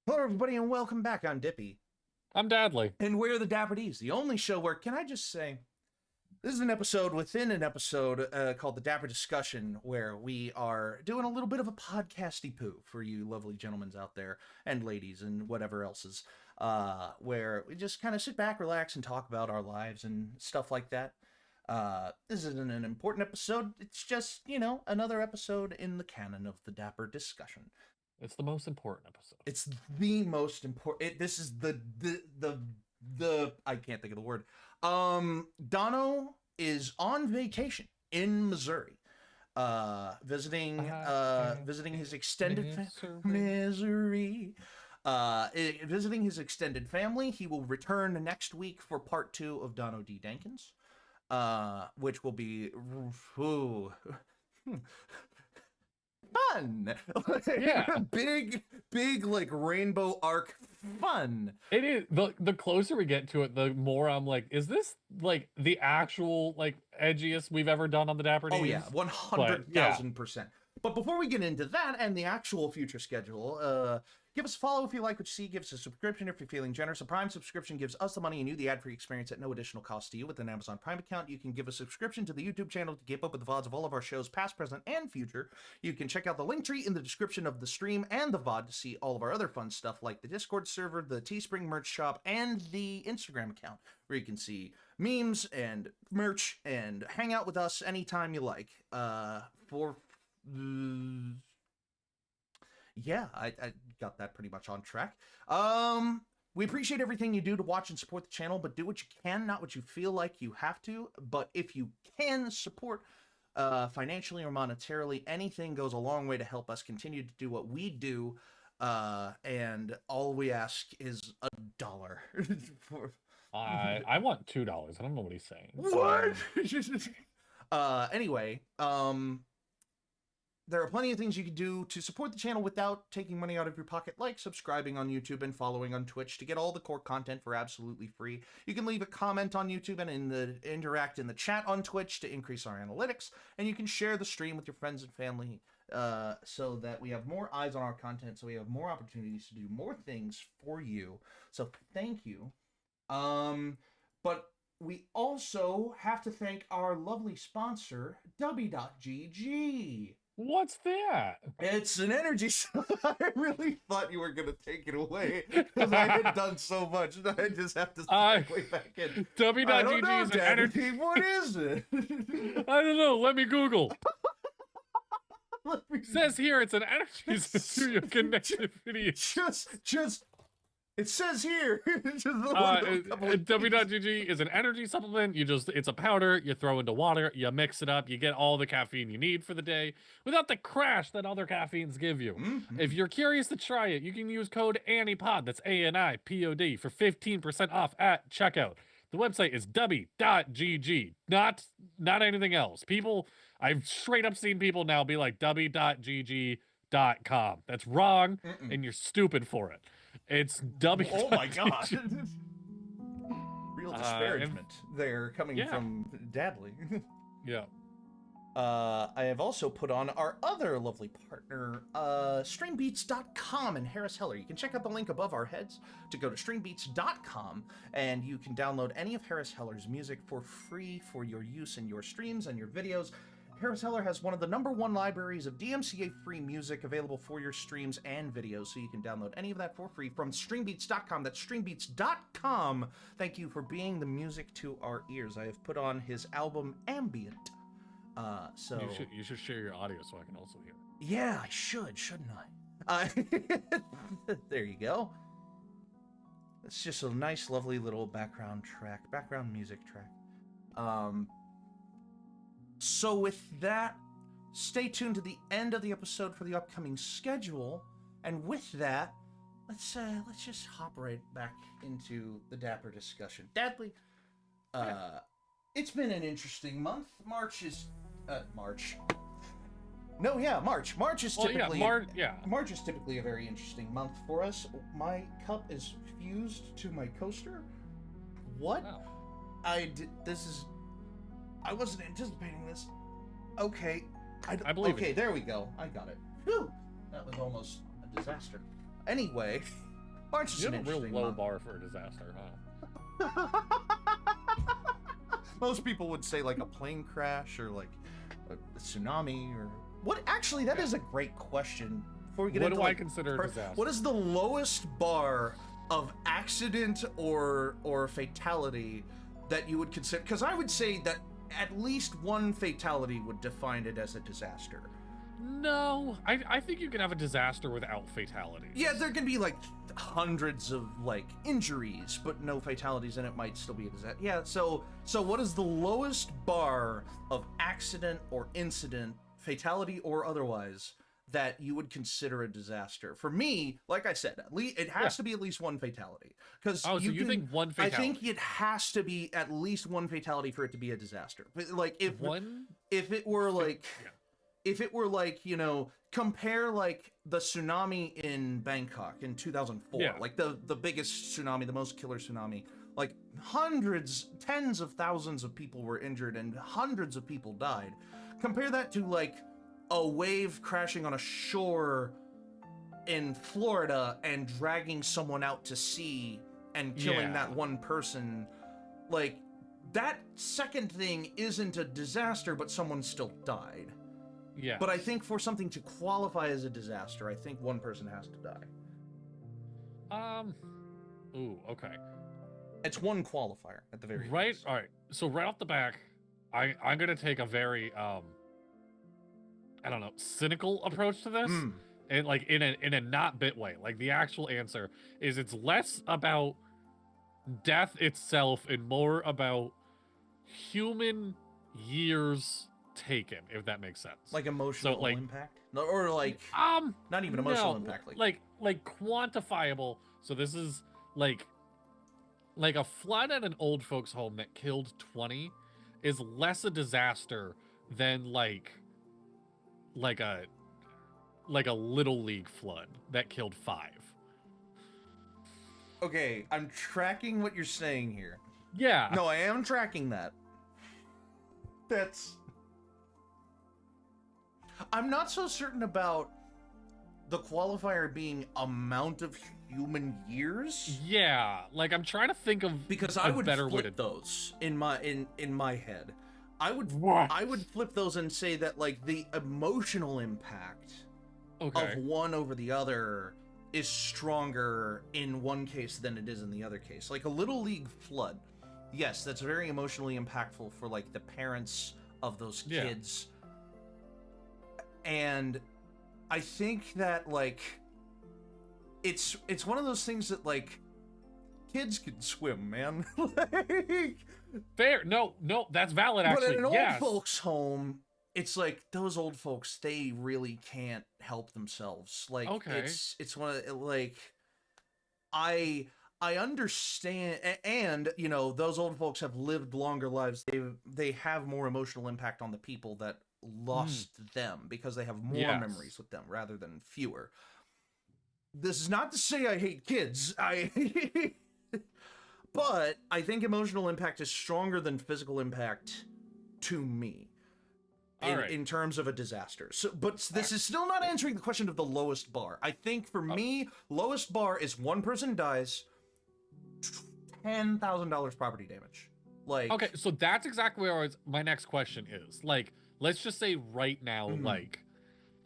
Hello, everybody, and welcome back. I'm Dippy. I'm Dadley. And we're the Dapper Ds, the only show where, can I just say, this is an episode within an episode called The Dapper Discussion, where we are doing a little bit of a podcasty poo for you lovely gentlemen out there, and ladies, and whatever else is, where we just kind of sit back, relax, and talk about our lives and stuff like that. This isn't an important episode. It's just, another episode in the canon of The Dapper Discussion. It's the most important episode. It's the most important. This is the I can't think of the word. Dono is on vacation in Missouri, visiting his extended Missouri. Visiting his extended family. He will return next week for part 2 of Dono D. Dankins, which will be fun. Yeah. big like rainbow arc fun. It is. The closer we get to it, the more I'm like, is this like the actual like edgiest we've ever done on the Dapper Ds? Oh yeah, 100,000%. But before we get into that and the actual future schedule, give us a follow if you like what you see. Give us a subscription if you're feeling generous. A Prime subscription gives us the money and you the ad-free experience at no additional cost to you. With an Amazon Prime account, you can give a subscription to the YouTube channel to keep up with the VODs of all of our shows, past, present, and future. You can check out the link tree in the description of the stream and the VOD to see all of our other fun stuff like the Discord server, the Teespring merch shop, and the Instagram account, where you can see memes and merch and hang out with us anytime you like. Yeah, I got that pretty much on track. We appreciate everything you do to watch and support the channel, but do what you can, not what you feel like you have to. But if you can support financially or monetarily, anything goes a long way to help us continue to do what we do. And all we ask is $1. I want $2. I don't know what he's saying. What? Anyway, there are plenty of things you can do to support the channel without taking money out of your pocket, like subscribing on YouTube and following on Twitch to get all the core content for absolutely free. You can leave a comment on YouTube and interact in the chat on Twitch to increase our analytics, and you can share the stream with your friends and family so that we have more eyes on our content, so we have more opportunities to do more things for you. So thank you. But we also have to thank our lovely sponsor, W.GG. What's that? It's an energy. I really thought you were gonna take it away because I had done so much that I just have to segue back in. I don't know, W.GG is an energy. What is it? I don't know. Let me Google. Says here it's an energy stereo connected video. Just. It says here. W.GG is an energy supplement. It's a powder. You throw into water. You mix it up. You get all the caffeine you need for the day without the crash that other caffeines give you. Mm-hmm. If you're curious to try it, you can use code ANIpod. That's ANIPOD for 15% off at checkout. The website is w.gg, not anything else. I've straight up seen people now be like w.gg.com. That's wrong, and you're stupid for it. It's W. Oh my god. Real disparagement there coming from Dadley. Yeah. I have also put on our other lovely partner, streambeats.com and Harris Heller. You can check out the link above our heads to go to streambeats.com, and you can download any of Harris Heller's music for free for your use in your streams and your videos. Harris Heller has one of the #1 libraries of DMCA-free music available for your streams and videos, so you can download any of that for free from streambeats.com. That's streambeats.com. Thank you for being the music to our ears. I have put on his album Ambient. So you should share your audio so I can also hear it. Yeah, I should, shouldn't I? There you go. It's just a nice, lovely little background music track. So with that, stay tuned to the end of the episode for the upcoming schedule. And with that, let's just hop right back into the Dapper discussion. Dadley, it's been an interesting month. March. March is typically March is typically a very interesting month for us. My cup is fused to my coaster. What? Wow. I wasn't anticipating this. Okay. I believe okay, it. There we go. I got it. Whew. That was almost a disaster. Anyway, March is You an have a real interesting low month. bar for a disaster, huh? Most people would say like a plane crash or like a tsunami or what? Actually, that is a great question. Before we get What into do I like, consider a disaster? what is the lowest bar of accident or fatality that you would consider? Because I would say that at least one fatality would define it as a disaster. No, I think you can have a disaster without fatalities. Yeah, there can be like hundreds of like injuries, but no fatalities, and it might still be a disaster. Yeah, so what is the lowest bar of accident or incident, fatality or otherwise, that you would consider a disaster? For me, like I said, at least it has to be at least one fatality. Because you think one fatality? I think it has to be at least one fatality for it to be a disaster. But like if it were like. Yeah. If it were like, you know, compare like the tsunami in Bangkok in 2004, like the biggest tsunami, the most killer tsunami, like tens of thousands of people were injured and hundreds of people died. Compare that to like a wave crashing on a shore in Florida and dragging someone out to sea and killing that one person. Like, that second thing isn't a disaster, but someone still died. Yeah. But I think for something to qualify as a disaster, I think one person has to die. Ooh, okay. It's one qualifier at the very Right. least. All right. So right off the back, I'm gonna take a very I don't know, cynical approach to this, and like in a not bit way. Like the actual answer is it's less about death itself and more about human years taken, if that makes sense. Like emotional So, like, impact? No, or like not even emotional impact. Like quantifiable. So this is like a flood at an old folks home that killed 20 is less a disaster than like a little league flood that killed 5. Okay, I'm tracking what you're saying here. Yeah. No, I am tracking that. I'm not so certain about the qualifier being amount of human years. Yeah, like I'm trying to think of because a I would better way flip to those in my head. What? I would flip those and say that like the emotional impact Okay. of one over the other is stronger in one case than it is in the other case. Like a Little League flood, yes, that's very emotionally impactful for like the parents of those kids. And I think that like it's one of those things that like kids can swim, man. Like, fair. No, that's valid actually. but in an yes. old folks home, it's like those old folks, they really can't help themselves. Like it's one of like I understand, and you know, those old folks have lived longer lives. They have more emotional impact on the people that lost them because they have more memories with them rather than fewer. This is not to say I hate kids. But I think emotional impact is stronger than physical impact to me. In terms of a disaster. So, but this is still not answering the question of the lowest bar. I think for me, lowest bar is one person dies, $10,000 property damage. Like, okay, so that's exactly where my next question is. Like, let's just say right now, like,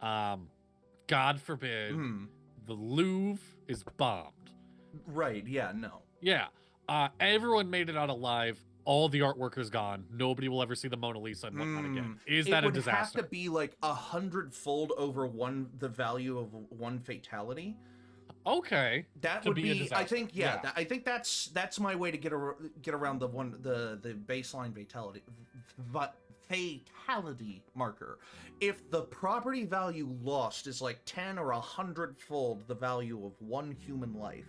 God forbid, the Louvre is bombed. Right? Yeah. No. Yeah. Everyone made it out alive. All the artwork is gone. Nobody will ever see the Mona Lisa and whatnot again. Is that a disaster? It would have to be like 100-fold over the value of one fatality. Okay, that would be a disaster. I think. I think that's my way to get around the baseline fatality marker. If the property value lost is like 10 or 100-fold the value of one human life.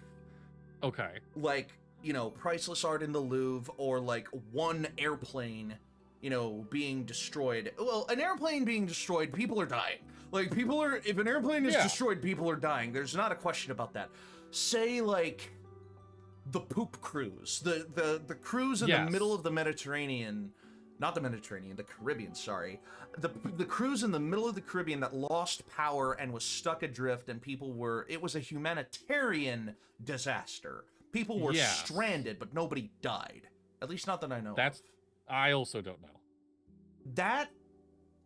Okay. Like, you know, priceless art in the Louvre, or like one airplane, you know, being destroyed. Well, an airplane being destroyed, people are dying. Like, if an airplane is destroyed, people are dying. There's not a question about that. Say, like, the poop cruise. The cruise in the middle of the Mediterranean. Not the Mediterranean, the Caribbean, sorry. The cruise in the middle of the Caribbean that lost power and was stuck adrift, and it was a humanitarian disaster. People were stranded, but nobody died. At least not that I know of. I also don't know. That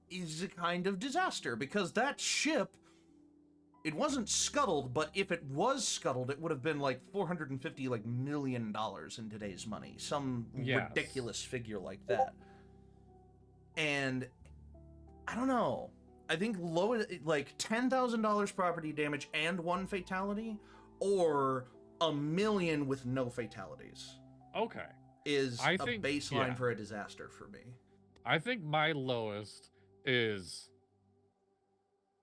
is a kind of disaster, because that ship, it wasn't scuttled, but if it was scuttled, it would have been like $450 million in today's money. Some ridiculous figure like that. And I don't know. I think like $10,000 property damage and one fatality, or $1 million with no fatalities. Okay. Is a baseline for a disaster for me. I think my lowest is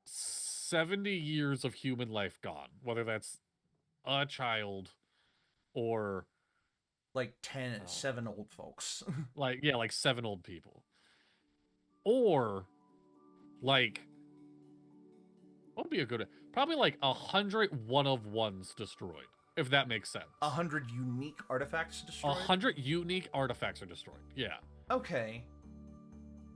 70 years of human life gone, whether that's a child or like 7 old folks. like 7 old people. Or like, what would be a good, probably like 100 one-of-ones destroyed, if that makes sense. 100 unique artifacts destroyed? 100 unique artifacts are destroyed. Yeah. Okay.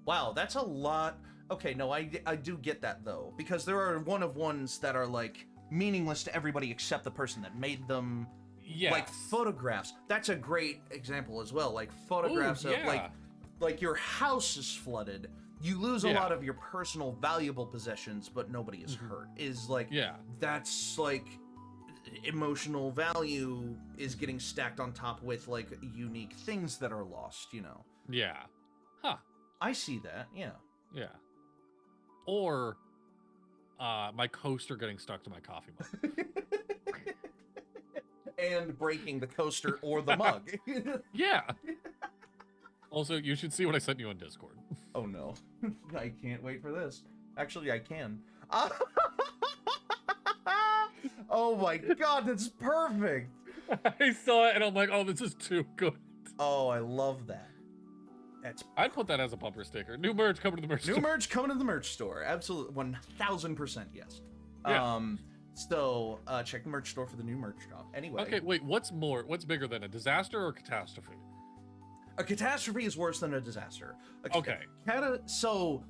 Wow, that's a lot. Okay, no, I do get that though, because there are one-of-ones that are like meaningless to everybody except the person that made them. Yeah. Like photographs. That's a great example as well. Like photographs of like your house is flooded. You lose a lot of your personal valuable possessions, but nobody is hurt. Is like that's like emotional value is getting stacked on top with like unique things that are lost, you know. Yeah. Huh. I see that. Yeah. Yeah. Or my coaster getting stuck to my coffee mug. And breaking the coaster or the mug. Yeah. Also, you should see what I sent you on Discord. Oh no. I can't wait for this. Actually, I can. Oh my god, that's perfect. I saw it and I'm like, oh, this is too good. Oh, I love that. I'd put that as a bumper sticker. New merch coming to the merch store. New merch coming to the merch store. Absolutely. 1000% yes. Yeah. So check the merch store for the new merch drop. Anyway. Okay, wait, what's bigger than a disaster or catastrophe? A catastrophe is worse than a disaster. Okay. So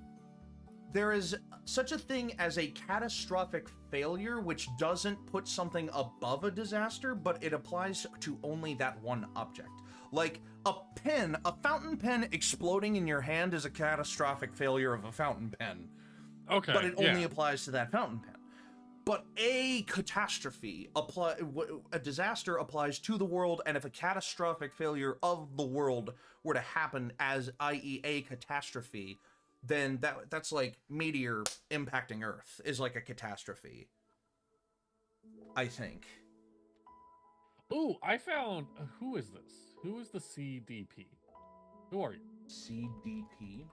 there is such a thing as a catastrophic failure, which doesn't put something above a disaster, but it applies to only that one object. Like a fountain pen exploding in your hand is a catastrophic failure of a fountain pen. Okay. But it only applies to that fountain pen. But a catastrophe, a disaster applies to the world, and if a catastrophic failure of the world were to happen as, i.e. a catastrophe, then that's like meteor impacting Earth is like a catastrophe, I think. Ooh, I found, who is this? Who is the CDP? Who are you? CDP?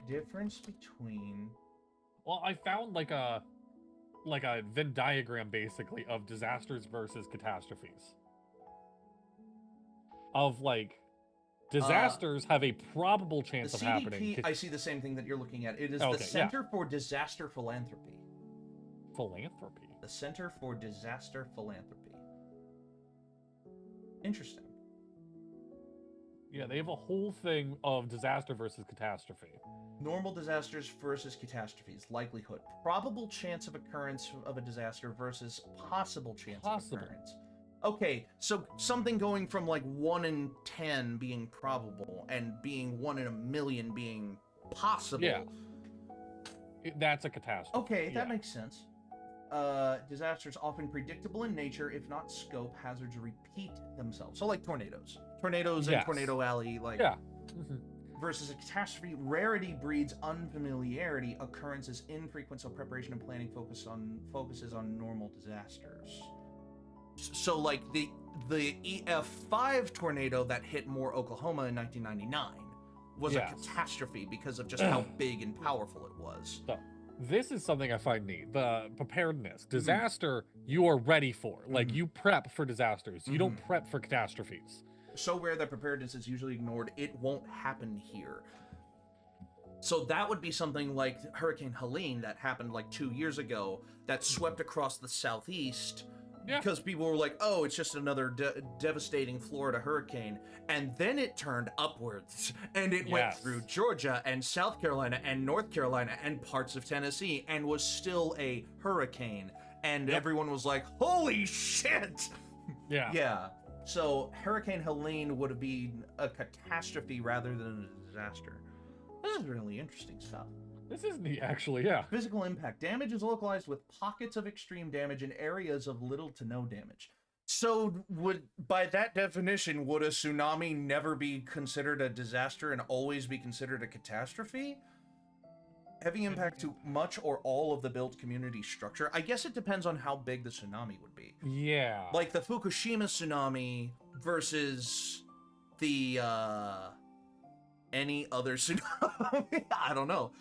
Difference between... Well, I found like a Venn diagram basically of disasters versus catastrophes. Of like, disasters have a probable chance of happening. I see the same thing that you're looking at. It is the Center for Disaster Philanthropy. Philanthropy? The Center for Disaster Philanthropy. Interesting. Yeah, they have a whole thing of disaster versus catastrophe. Normal disasters versus catastrophes. Likelihood. Probable chance of occurrence of a disaster versus possible chance of occurrence. Okay, so something going from like 1 in 10 being probable and being 1 in a million being possible. Yeah. That's a catastrophe. Okay, that makes sense. Disasters often predictable in nature, if not scope, hazards repeat themselves. So like tornadoes. Tornadoes in Tornado Alley, like... Yeah. Versus a catastrophe, rarity breeds unfamiliarity, occurrences infrequent, so preparation and planning focuses on normal disasters. So like the EF5 tornado that hit Moore, Oklahoma in 1999 was a catastrophe because of just how big and powerful it was. So, this is something I find neat. The preparedness. Disaster, you are ready for. Like, you prep for disasters. You don't prep for catastrophes. So rare that preparedness is usually ignored, it won't happen here. So that would be something like Hurricane Helene that happened like 2 years ago that swept across the southeast because people were like, oh, it's just another devastating Florida hurricane. And then it turned upwards and it went through Georgia and South Carolina and North Carolina and parts of Tennessee and was still a hurricane. And everyone was like, holy shit! Yeah. So Hurricane Helene would have been a catastrophe rather than a disaster. This is really interesting stuff. This is neat, actually, yeah. Physical impact. Damage is localized with pockets of extreme damage and areas of little to no damage. So by that definition, would a tsunami never be considered a disaster and always be considered a catastrophe? Heavy impact to much or all of the built community structure. I guess it depends on how big the tsunami would be. Yeah. Like the Fukushima tsunami versus the any other tsunami. I don't know.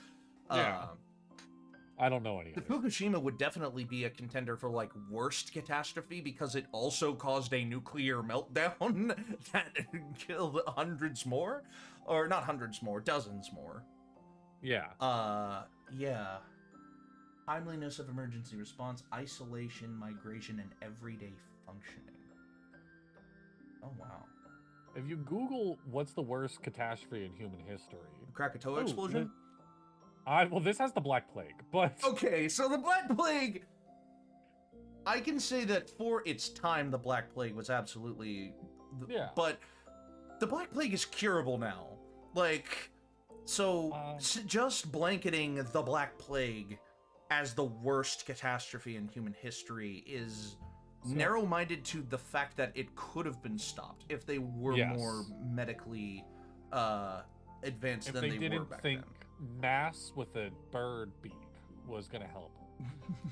I don't know any. The Fukushima would definitely be a contender for like worst catastrophe because it also caused a nuclear meltdown that killed hundreds more, or not hundreds more, dozens more. Yeah. Yeah. Timeliness of emergency response, isolation, migration, and everyday functioning. Oh, wow. If you Google what's the worst catastrophe in human history... Krakatoa explosion? Well, this has the Black Plague, but... Okay, so the Black Plague... I can say that for its time, the Black Plague was absolutely... Yeah. But the Black Plague is curable now. Like... So, just blanketing the Black Plague as the worst catastrophe in human history is narrow-minded to the fact that it could have been stopped if they were more medically advanced than they were back then. If they didn't think mass with a bird beak was going to help.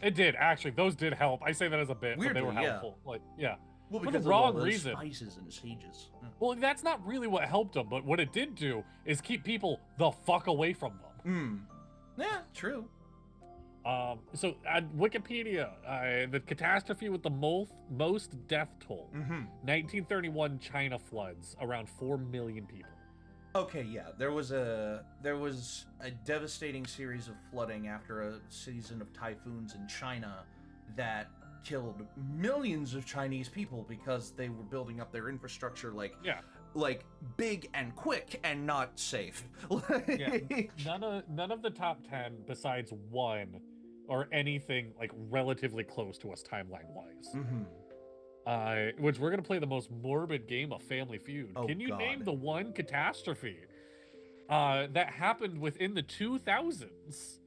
It did, actually. Those did help. I say that as a bit, weirdly, but they were helpful. Like, well, for because the wrong of all reason. Spices and sages. Well, that's not really what helped them, but what it did do is keep people the fuck away from them. Yeah, true. So at Wikipedia, the catastrophe with the most death toll, 1931 China floods, around 4 million people. Okay, yeah, there was a devastating series of flooding after a season of typhoons in China that killed millions of Chinese people because they were building up their infrastructure like big and quick and not safe. None of the top 10 besides one are anything like relatively close to us timeline wise. which we're gonna play the most morbid game of Family Feud. Oh, Can you name God. the one catastrophe that happened within the 2000s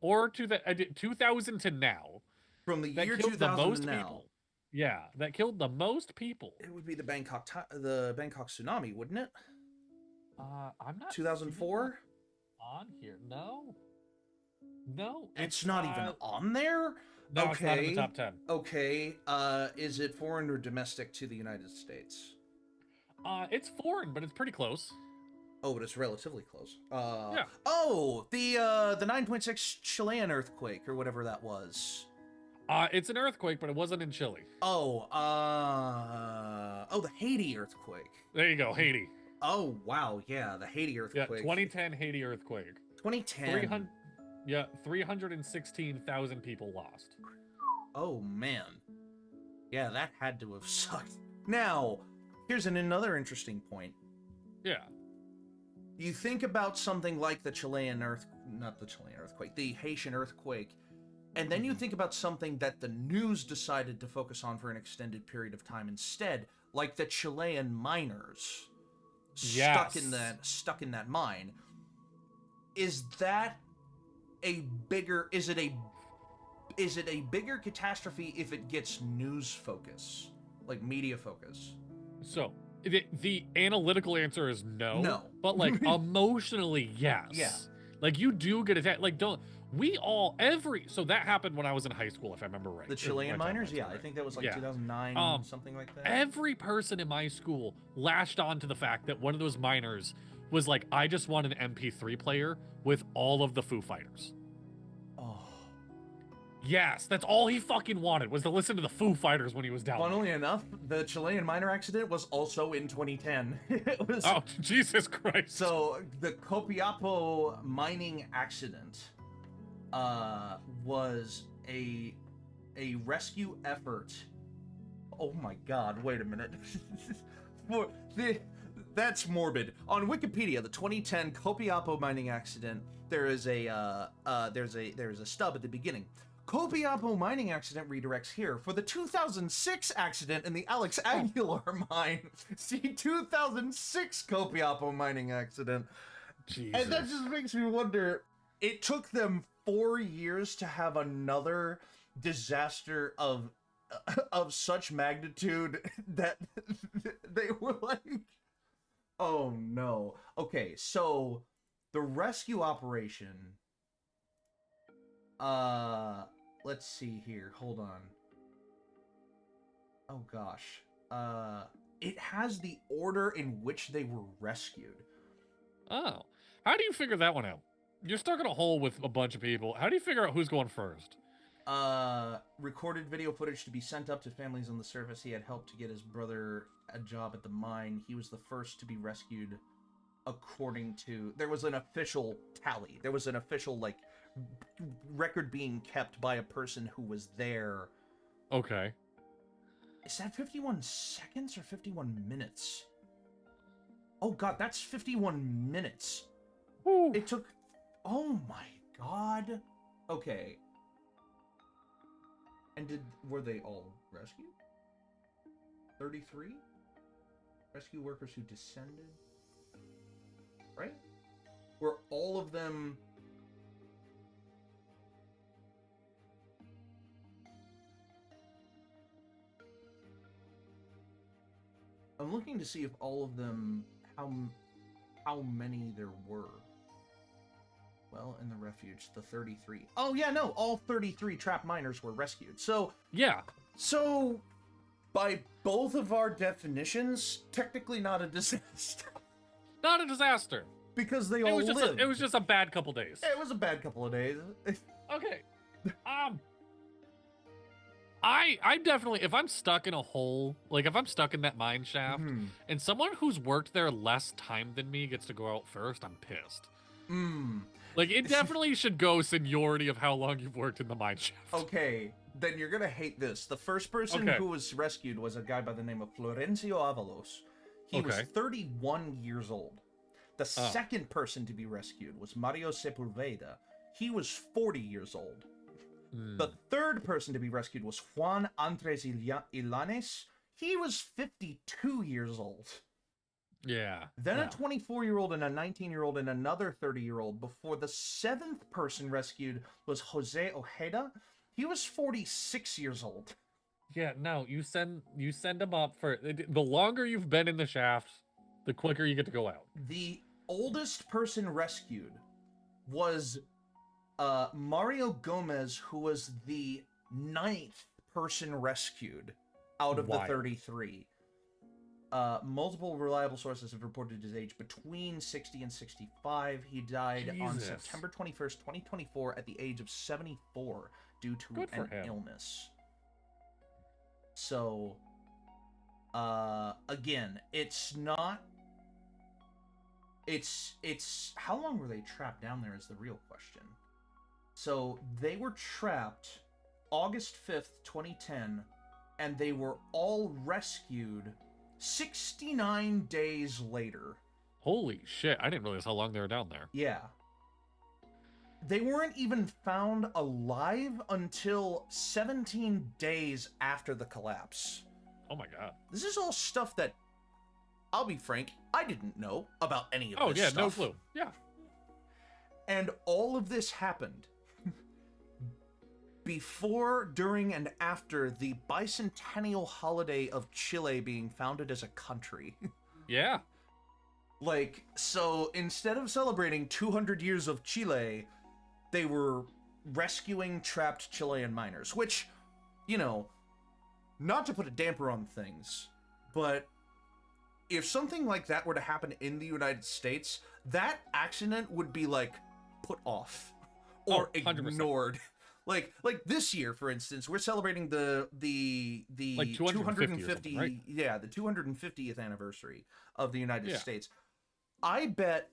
or to the 2000 to now From the that year killed the 2000 most to now, people? Yeah, that killed the most people. it would be the Bangkok tsunami, wouldn't it? I'm not 2004. on here. No, It's not even on there. No, Okay. it's not in the top 10. Okay. Is it foreign or domestic to the United States? It's foreign, but it's pretty close. Oh, but it's relatively close. Yeah. Oh, the 9.6 Chilean earthquake or whatever that was. It's an earthquake, but it wasn't in Chile. Oh, the Haiti earthquake. There you go, Haiti. Oh, wow, yeah, the Haiti earthquake. Yeah, 2010 Haiti earthquake. 2010. 316,000 people lost. Oh, man. Yeah, that had to have sucked. Now, here's another interesting point. Yeah. You think about something like the the Haitian earthquake, and then you think about something that the news decided to focus on for an extended period of time instead, like the Chilean miners stuck in that mine. Is that a bigger is it a bigger catastrophe if it gets news focus, like media focus? So the analytical answer is no. No. But like emotionally, yes. Yeah. Like you do get attacked. Like so that happened when I was in high school, if I remember right. The Chilean miners? Yeah, I think that was like 2009, something like that. Every person in my school lashed on to the fact that one of those miners was like, I just want an MP3 player with all of the Foo Fighters. Oh. Yes, that's all he fucking wanted, was to listen to the Foo Fighters when he was down. Funnily enough, the Chilean miner accident was also in 2010. It was, oh, Jesus Christ. So, the Copiapo mining accident was a rescue effort. Oh my god, wait a minute. That's morbid. On Wikipedia, the 2010 Copiapo mining accident, there's a stub at the beginning. Copiapo mining accident redirects here. For the 2006 accident in the Alex Aguilar mine, see 2006 Copiapo mining accident. Jesus. And that just makes me wonder, it took them 4 years to have another disaster of such magnitude that they were like, oh no. Okay, so the rescue operation, let's see here, hold on. Oh gosh. It has the order in which they were rescued. Oh. How do you figure that one out? You're stuck in a hole with a bunch of people. How do you figure out who's going first? Recorded video footage to be sent up to families on the surface. He had helped to get his brother a job at the mine. He was the first to be rescued according to... There was an official tally. There was an official, like, record being kept by a person who was there. Okay. Is that 51 seconds or 51 minutes? Oh god, that's 51 minutes. Woo. It took... Oh my god. Okay. And were they all rescued? 33? Rescue workers who descended? Right? Were all of them... I'm looking to see if all of them... How many there were. Well, in the refuge, the 33. Oh, yeah, no, all 33 trapped miners were rescued. So... Yeah. So, by both of our definitions, technically not a disaster. Not a disaster. Because they all lived. It was just a bad couple days. It was a bad couple of days. Okay. I definitely, if I'm stuck in a hole, like if I'm stuck in that mine shaft, and someone who's worked there less time than me gets to go out first, I'm pissed. Like, it definitely should go seniority of how long you've worked in the mine shaft. Okay, then you're gonna hate this. The first person who was rescued was a guy by the name of Florencio Avalos. He was 31 years old. The second person to be rescued was Mario Sepulveda. He was 40 years old. The third person to be rescued was Juan Andres Ilanes. He was 52 years old. Yeah. Then a 24-year-old and a 19-year-old and another 30-year-old before the seventh person rescued was Jose Ojeda. He was 46 years old. Yeah, no, you send them up for the longer you've been in the shaft, the quicker you get to go out. The oldest person rescued was Mario Gomez, who was the 9th person rescued out of the 33. Multiple reliable sources have reported his age between 60 and 65. He died on September 21st, 2024 at the age of 74 due to an illness. So, again, it's how long were they trapped down there is the real question. So they were trapped August 5th, 2010, and they were all rescued 69 days later. Holy shit, I didn't realize how long they were down there. Yeah. They weren't even found alive until 17 days after the collapse. Oh my god. This is all stuff that, I'll be frank, I didn't know about any of this stuff. Oh yeah, no clue. Yeah. And all of this happened before, during, and after the bicentennial holiday of Chile being founded as a country. Yeah. Like, so instead of celebrating 200 years of Chile, they were rescuing trapped Chilean miners, which, you know, not to put a damper on things, but if something like that were to happen in the United States, that accident would be, like, put off or ignored. Like this year, for instance, we're celebrating the like 250 right? Yeah, the 250th anniversary of the United States. I bet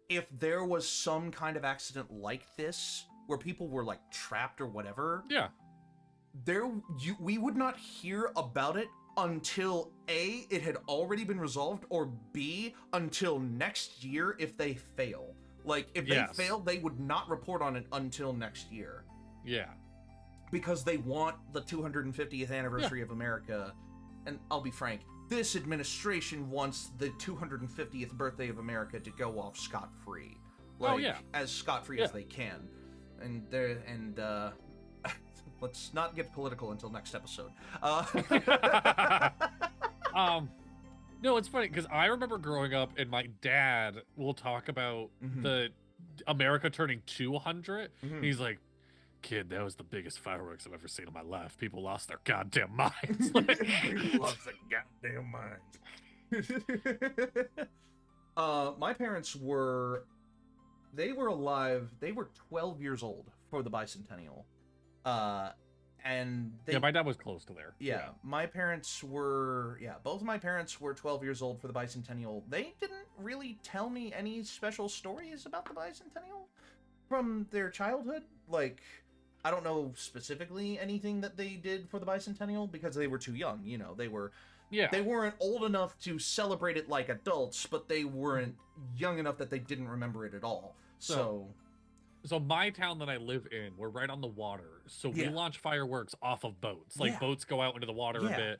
if there was some kind of accident like this where people were like trapped or whatever, we would not hear about it until A, it had already been resolved, or B, until next year if they fail. Like, if they fail, they would not report on it until next year. Yeah. Because they want the 250th anniversary of America. And I'll be frank, this administration wants the 250th birthday of America to go off scot-free. Like, as scot-free as they can. And let's not get political until next episode. No, it's funny, because I remember growing up, and my dad will talk about the America turning 200, and he's like, kid, that was the biggest fireworks I've ever seen in my life. People lost their goddamn minds. People lost their goddamn minds. My parents were alive. They were 12 years old for the bicentennial. And my dad was close to there. Yeah, my parents were, both of my parents were 12 years old for the bicentennial. They didn't really tell me any special stories about the bicentennial from their childhood. Like, I don't know specifically anything that they did for the bicentennial because they were too young. You know, they weren't old enough to celebrate it like adults, but they weren't young enough that they didn't remember it at all. So my town that I live in, we're right on the water. So we launch fireworks off of boats. Like, boats go out into the water a bit.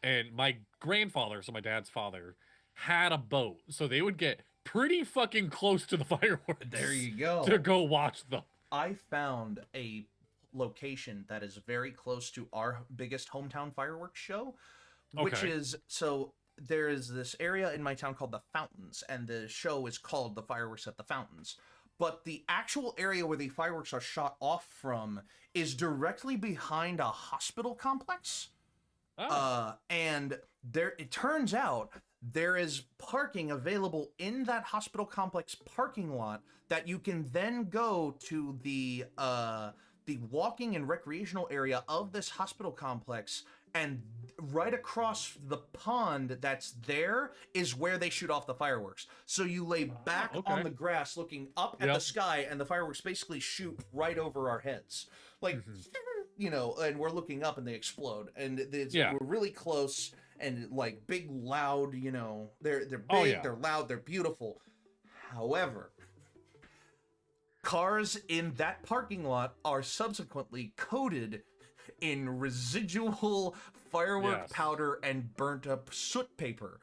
And my grandfather, so my dad's father, had a boat. So they would get pretty fucking close to the fireworks. There you go. To go watch them. I found a location that is very close to our biggest hometown fireworks show, which is, so there is this area in my town called the Fountains, and the show is called the Fireworks at the Fountains. But the actual area where the fireworks are shot off from is directly behind a hospital complex. And there, it turns out there is parking available in that hospital complex parking lot that you can then go to the walking and recreational area of this hospital complex, and right across the pond that's there is where they shoot off the fireworks. So you lay back on the grass looking up at the sky, and the fireworks basically shoot right over our heads. Like, you know, and we're looking up and they explode. And we're really close and, like, big, loud, you know. They're big, they're loud, they're beautiful. However, cars in that parking lot are subsequently coated in residual firework powder and burnt up soot paper.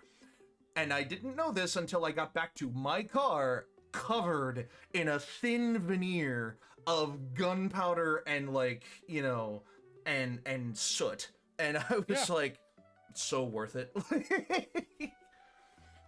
And I didn't know this until I got back to my car, covered in a thin veneer of gunpowder and, like, you know, and soot. And I was like, so worth it.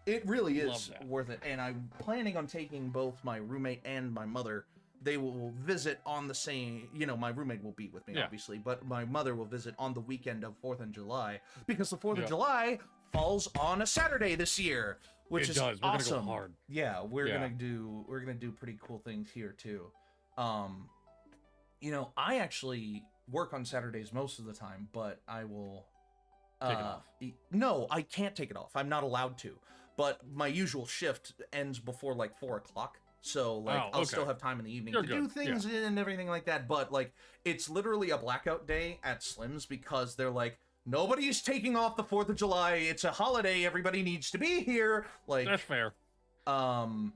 It really is worth it. And I'm planning on taking both my roommate and my mother. They will visit on the same, you know, my roommate will be with me, obviously, but my mother will visit on the weekend of 4th of July, because the 4th of July falls on a Saturday this year, which is awesome. We're gonna go hard. Yeah, we're gonna do pretty cool things here too. You know, I actually work on Saturdays most of the time, but I will take it off. No, I can't take it off. I'm not allowed to. But my usual shift ends before like 4 o'clock. So, like, I'll still have time in the evening to do things and everything like that. But, like, it's literally a blackout day at Slim's because they're like, nobody's taking off the 4th of July. It's a holiday. Everybody needs to be here. Like, that's fair. Funnily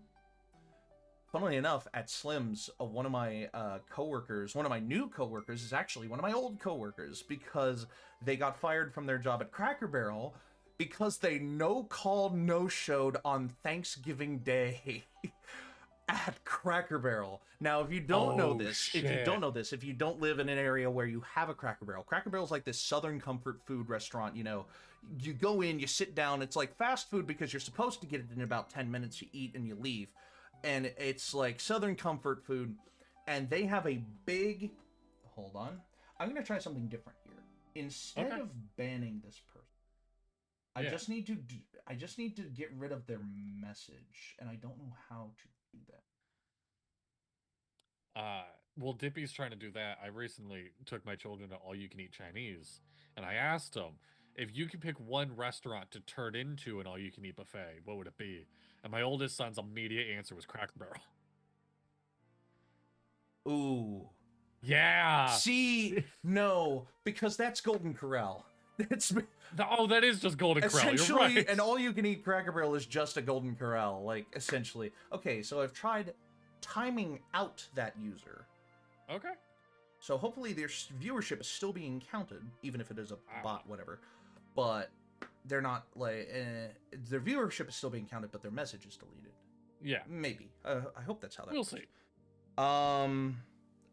enough, at Slim's, one of my coworkers, one of my new coworkers, is actually one of my old coworkers because they got fired from their job at Cracker Barrel because they no-showed on Thanksgiving Day at Cracker Barrel. Now, if you don't know this, if you don't live in an area where you have a Cracker Barrel's like this Southern comfort food restaurant, you know. You go in, you sit down, it's like fast food because you're supposed to get it in about 10 minutes, you eat and you leave. And it's like Southern comfort food, and they have a big... Hold on. I'm going to try something different here. Instead of banning this person, I just need to get rid of their message, and I don't know how to do that. Well, Dippy's trying to do that. I recently took my children to All You Can Eat Chinese, and I asked them, if you could pick one restaurant to turn into an All You Can Eat buffet, what would it be? And my oldest son's immediate answer was Cracker Barrel. Ooh. Yeah. See, no, because that's Golden Corral. That is just Golden Corral. You're right. And All You Can Eat Cracker Barrel is just a Golden Corral, like, essentially. Okay, so I've tried timing out that user. Okay. So hopefully their viewership is still being counted, even if it is a bot, whatever. But they're not, like, their viewership is still being counted, but their message is deleted. Yeah. Maybe. I hope that's how that works. We'll see.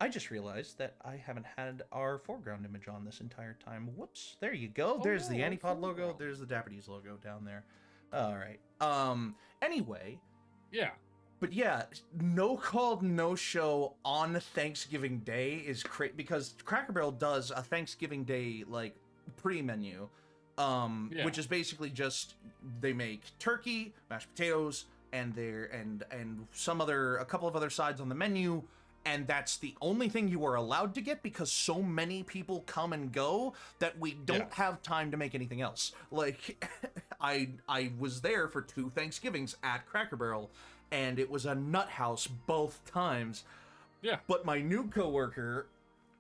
I just realized that I haven't had our foreground image on this entire time. Whoops. There you go. There's the ANIpod logo. There's the Dapper D's logo down there. All right. Anyway. Yeah. But yeah, no call, no show on Thanksgiving Day is crazy because Cracker Barrel does a Thanksgiving Day, like, pre-menu, which is basically just they make turkey, mashed potatoes, and a couple of other sides on the menu. And that's the only thing you are allowed to get because so many people come and go that we don't have time to make anything else. Like, I was there for 2 Thanksgivings at Cracker Barrel, and it was a nut house both times. Yeah. But my new coworker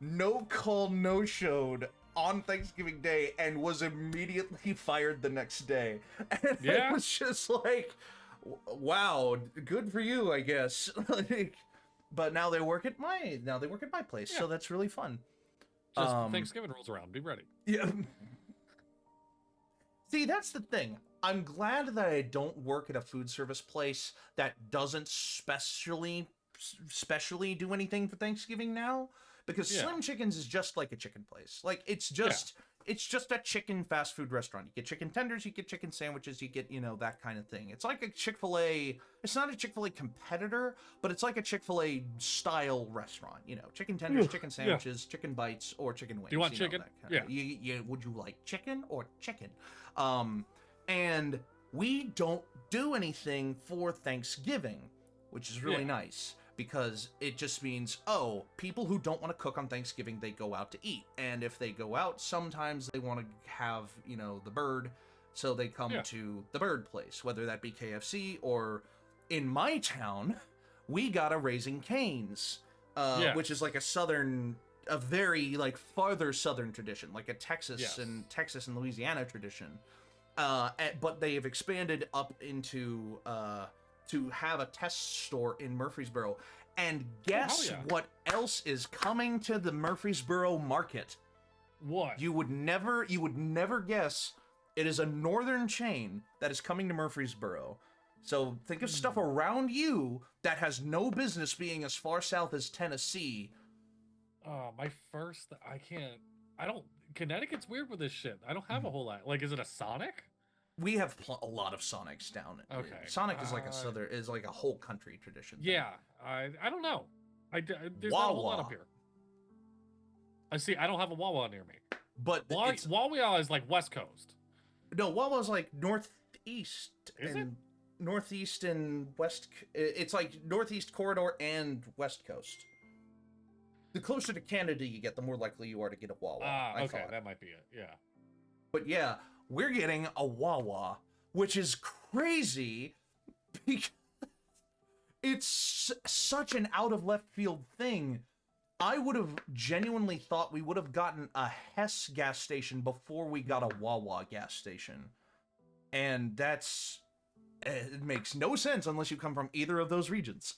no-showed on Thanksgiving Day and was immediately fired the next day. And it was just like, wow, good for you, I guess. Like, but now they work at my place, so that's really fun. Just Thanksgiving rolls around. Be ready. Yeah. See, that's the thing. I'm glad that I don't work at a food service place that doesn't specially do anything for Thanksgiving now, because Slim Chickens is just like a chicken place. Like, it's just a chicken fast food restaurant. You get chicken tenders, you get chicken sandwiches, you get, you know, that kind of thing. It's like a Chick-fil-A. It's not a Chick-fil-A competitor, but it's like a Chick-fil-A style restaurant. You know, chicken tenders, chicken sandwiches, chicken bites, or chicken wings. Do you want chicken? Would you like chicken or chicken? And we don't do anything for Thanksgiving, which is really nice. Because it just means, people who don't want to cook on Thanksgiving, they go out to eat. And if they go out, sometimes they want to have, you know, the bird. So they come to the bird place, whether that be KFC or in my town, we got a Raising Cane's, which is like a very, like, farther southern tradition, like a Texas and Louisiana tradition. But they have expanded up into to have a test store in Murfreesboro. And guess what else is coming to the Murfreesboro market? What? You would never guess it is a northern chain that is coming to Murfreesboro. So think of stuff around you that has no business being as far south as Tennessee. Connecticut's weird with this shit. I don't have a whole lot. Like, is it a Sonic? We have a lot of Sonics down. Okay. Sonic is like a whole country tradition thing. Yeah, I don't know. There's not a whole lot up here. I don't have a Wawa near me. But Wawa is like West Coast. No, Wawa's like northeast. Is it? Northeast and west. It's like northeast corridor and west coast. The closer to Canada you get, the more likely you are to get a Wawa. Okay, that might be it. Yeah. But yeah, we're getting a Wawa, which is crazy because it's such an out of left field thing. I would have genuinely thought we would have gotten a Hess gas station before we got a Wawa gas station. And it makes no sense unless you come from either of those regions.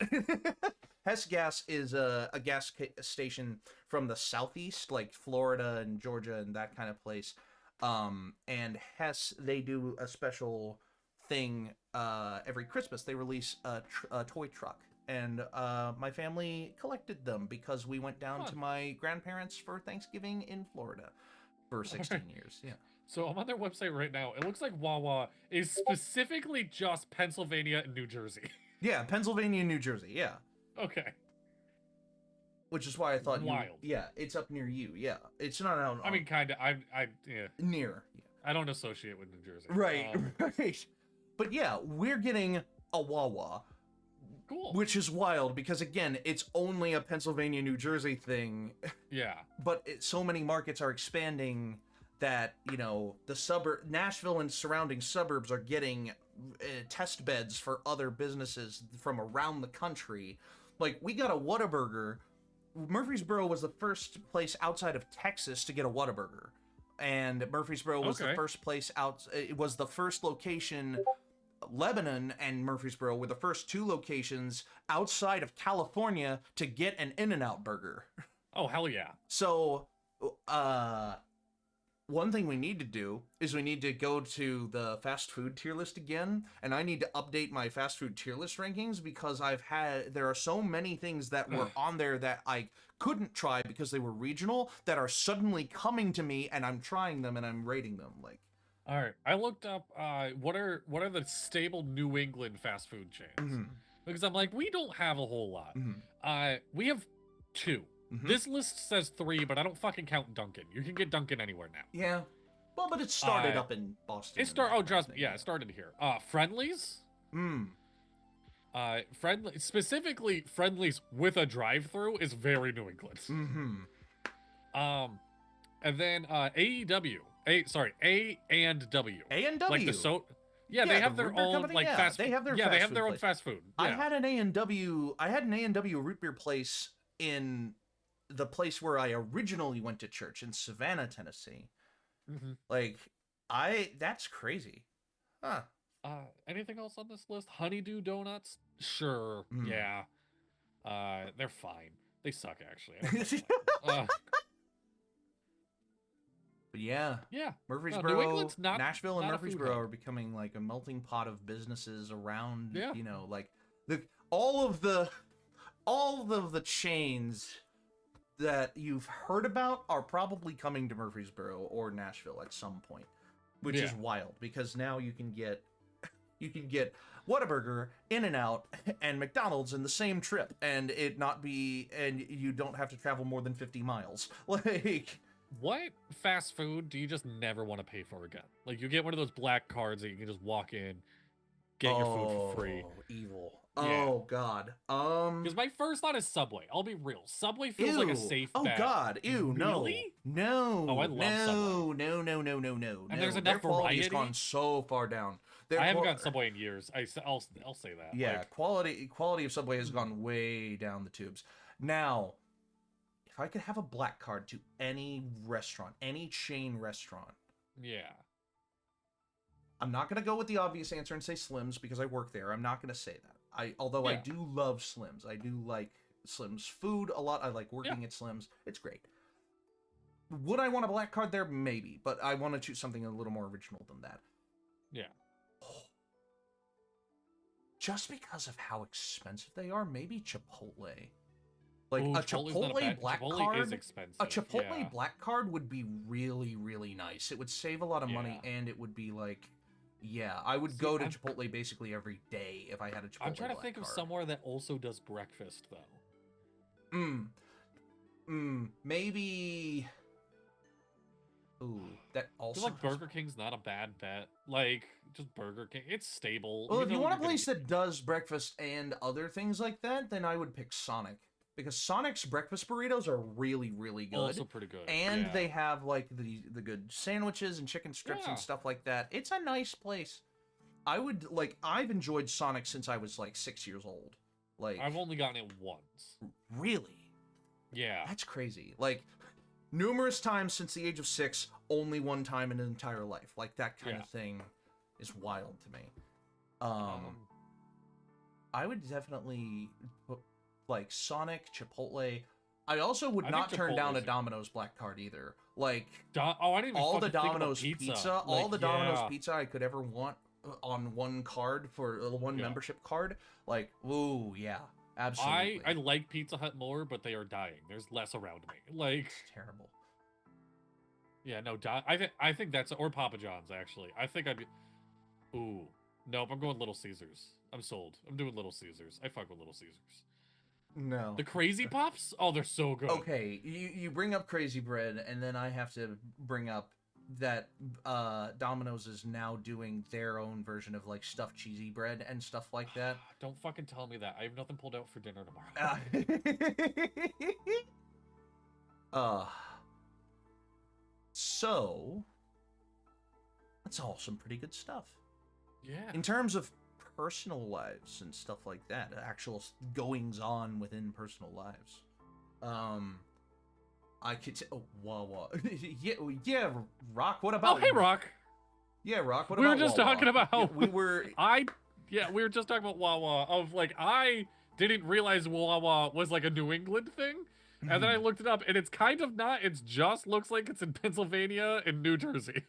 Hess Gas is a gas station from the southeast, like Florida and Georgia and that kind of place. And Hess, they do a special thing every Christmas. They release a toy truck. And my family collected them because we went down to my grandparents for Thanksgiving in Florida for 16 years. Yeah. So I'm on their website right now. It looks like Wawa is specifically just Pennsylvania and New Jersey. Yeah, Pennsylvania and New Jersey. Yeah. Okay. Which is why I thought wild. Yeah, it's up near you. Yeah, it's not out. I mean, kind of. Yeah. Near. Yeah. I don't associate with New Jersey. Right. Right. But yeah, we're getting a Wawa. Cool. Which is wild because again, it's only a Pennsylvania, New Jersey thing. Yeah. But so many markets are expanding that, Nashville and surrounding suburbs are getting test beds for other businesses from around the country. Like, we got a Whataburger. Murfreesboro was the first place outside of Texas to get a Whataburger. And Murfreesboro was the first place it was the first location. Lebanon and Murfreesboro were the first two locations outside of California to get an In-N-Out burger. Oh, hell yeah. So, one thing we need to do is we need to go to the fast food tier list again, and I need to update my fast food tier list rankings because there are so many things that were on there that I couldn't try because they were regional that are suddenly coming to me, and I'm trying them and I'm rating them. Like, all right, I looked up what are the stable New England fast food chains because I'm like, we don't have a whole lot. We have 2. This list says 3, but I don't fucking count Dunkin'. You can get Dunkin' anywhere now. Yeah. Well, but it started up in Boston. Trust me. Yeah, it started here. Friendlies? Specifically Friendlies with a drive-through is very New England. And then AEW. A&W. A&W. Like they have their own company? fast food. They have their fast food they have their own place. fast food. Yeah. I had an A&W root beer place in the place where I originally went to church in Savannah, Tennessee. That's crazy. Huh. Anything else on this list? Honeydew Donuts? Sure. Yeah. They're fine. They suck, actually. But yeah. Murfreesboro, New England's Nashville and not Murfreesboro are becoming like a melting pot of businesses around, all of the chains that you've heard about are probably coming to Murfreesboro or Nashville at some point, which is wild because now you can get Whataburger, In-N-Out, and McDonald's in the same trip, and you don't have to travel more than 50 miles. Like, what fast food do you just never want to pay for again? Like, you get one of those black cards that you can just walk in, get your food for free. Evil. Yeah. Oh God. Because my first thought is Subway. I'll be real. Subway feels like a safe bet. Oh God. Ew. Really? No. Oh, I love Subway. No. And there's enough Their quality has variety. gone so far down. I haven't gotten Subway in years. I'll say that. Yeah. Quality of Subway has gone way down the tubes. Now, if I could have a black card to any restaurant, any chain restaurant. Yeah. I'm not gonna go with the obvious answer and say Slim's because I work there. I'm not gonna say that. Although I Yeah. do love Slims. I do like Slims food a lot. I like working at Slims. It's great. Would I want a black card there? Maybe, but I want to choose something a little more original than that. Yeah. Just because of how expensive they are, maybe Chipotle. Like Ooh, a Chipotle's not Chipotle black Chipotle card. is expensive. A Chipotle yeah. black card would be really, really nice. It would save a lot of money, Yeah. and it would be like, yeah, I would go to Chipotle basically every day if I had a Chipotle. I'm trying to think card. of somewhere that also does breakfast though. Maybe. Ooh, that also. Like Burger King's not a bad bet. Like just Burger King, it's stable. Well, if you want a place that does breakfast and other things like that, then I would pick Sonic. Because Sonic's breakfast burritos are really, really good. Also pretty good. And yeah. they have like the good sandwiches and chicken strips and stuff like that. It's a nice place. I've enjoyed Sonic since I was like 6 years old. Like I've only gotten it once. Really? Yeah. That's crazy. Like numerous times since the age of 6, only one time in an entire life. Like that kind of thing is wild to me. I would definitely put like Sonic, Chipotle. I also would not turn down a Domino's black card either. Like I didn't even all the think about Domino's pizza, Like, all the Domino's pizza I could ever want on one card for one membership card. Like, ooh, yeah, absolutely. I like Pizza Hut more, but they are dying. There's less around me. Like it's terrible. Yeah, no, I think that's or Papa John's actually. I think I'd be. Ooh, nope. I'm going Little Caesars. I'm sold. I'm doing Little Caesars. I fuck with Little Caesars. No. The Crazy Puffs? Oh, they're so good. Okay, you bring up Crazy Bread, and then I have to bring up that Domino's is now doing their own version of like stuffed cheesy bread and stuff like that. Don't fucking tell me that. I have nothing pulled out for dinner tomorrow. So that's all some pretty good stuff. Yeah. In terms of personal lives and stuff like that, actual goings on within personal lives. I could say, Wawa. yeah, Rock. What about? Oh, hey, Rock. Yeah, Rock. What we about? We were just Wawa? talking about how we were. we were just talking about Wawa. Of like, I didn't realize Wawa was like a New England thing, and then I looked it up, and it's kind of not. It just looks like it's in Pennsylvania and New Jersey.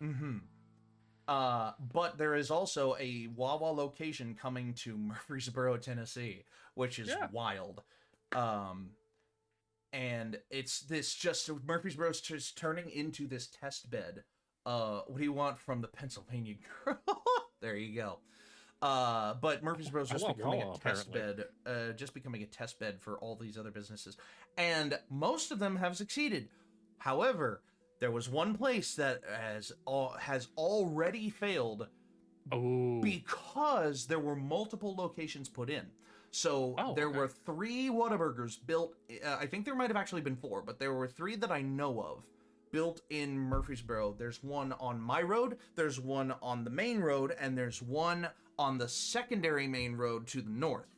But there is also a Wawa location coming to Murfreesboro, Tennessee, which is wild. And it's this Murfreesboro's just turning into this test bed. What do you want from the Pennsylvania girl? There you go. But Murfreesboro's just becoming a test bed, for all these other businesses. And most of them have succeeded. However, there was one place that has already failed because there were multiple locations put in. So there were 3 Whataburgers built. I think there might have actually been 4, but there were 3 that I know of built in Murfreesboro. There's one on my road, there's one on the main road, and there's one on the secondary main road to the north.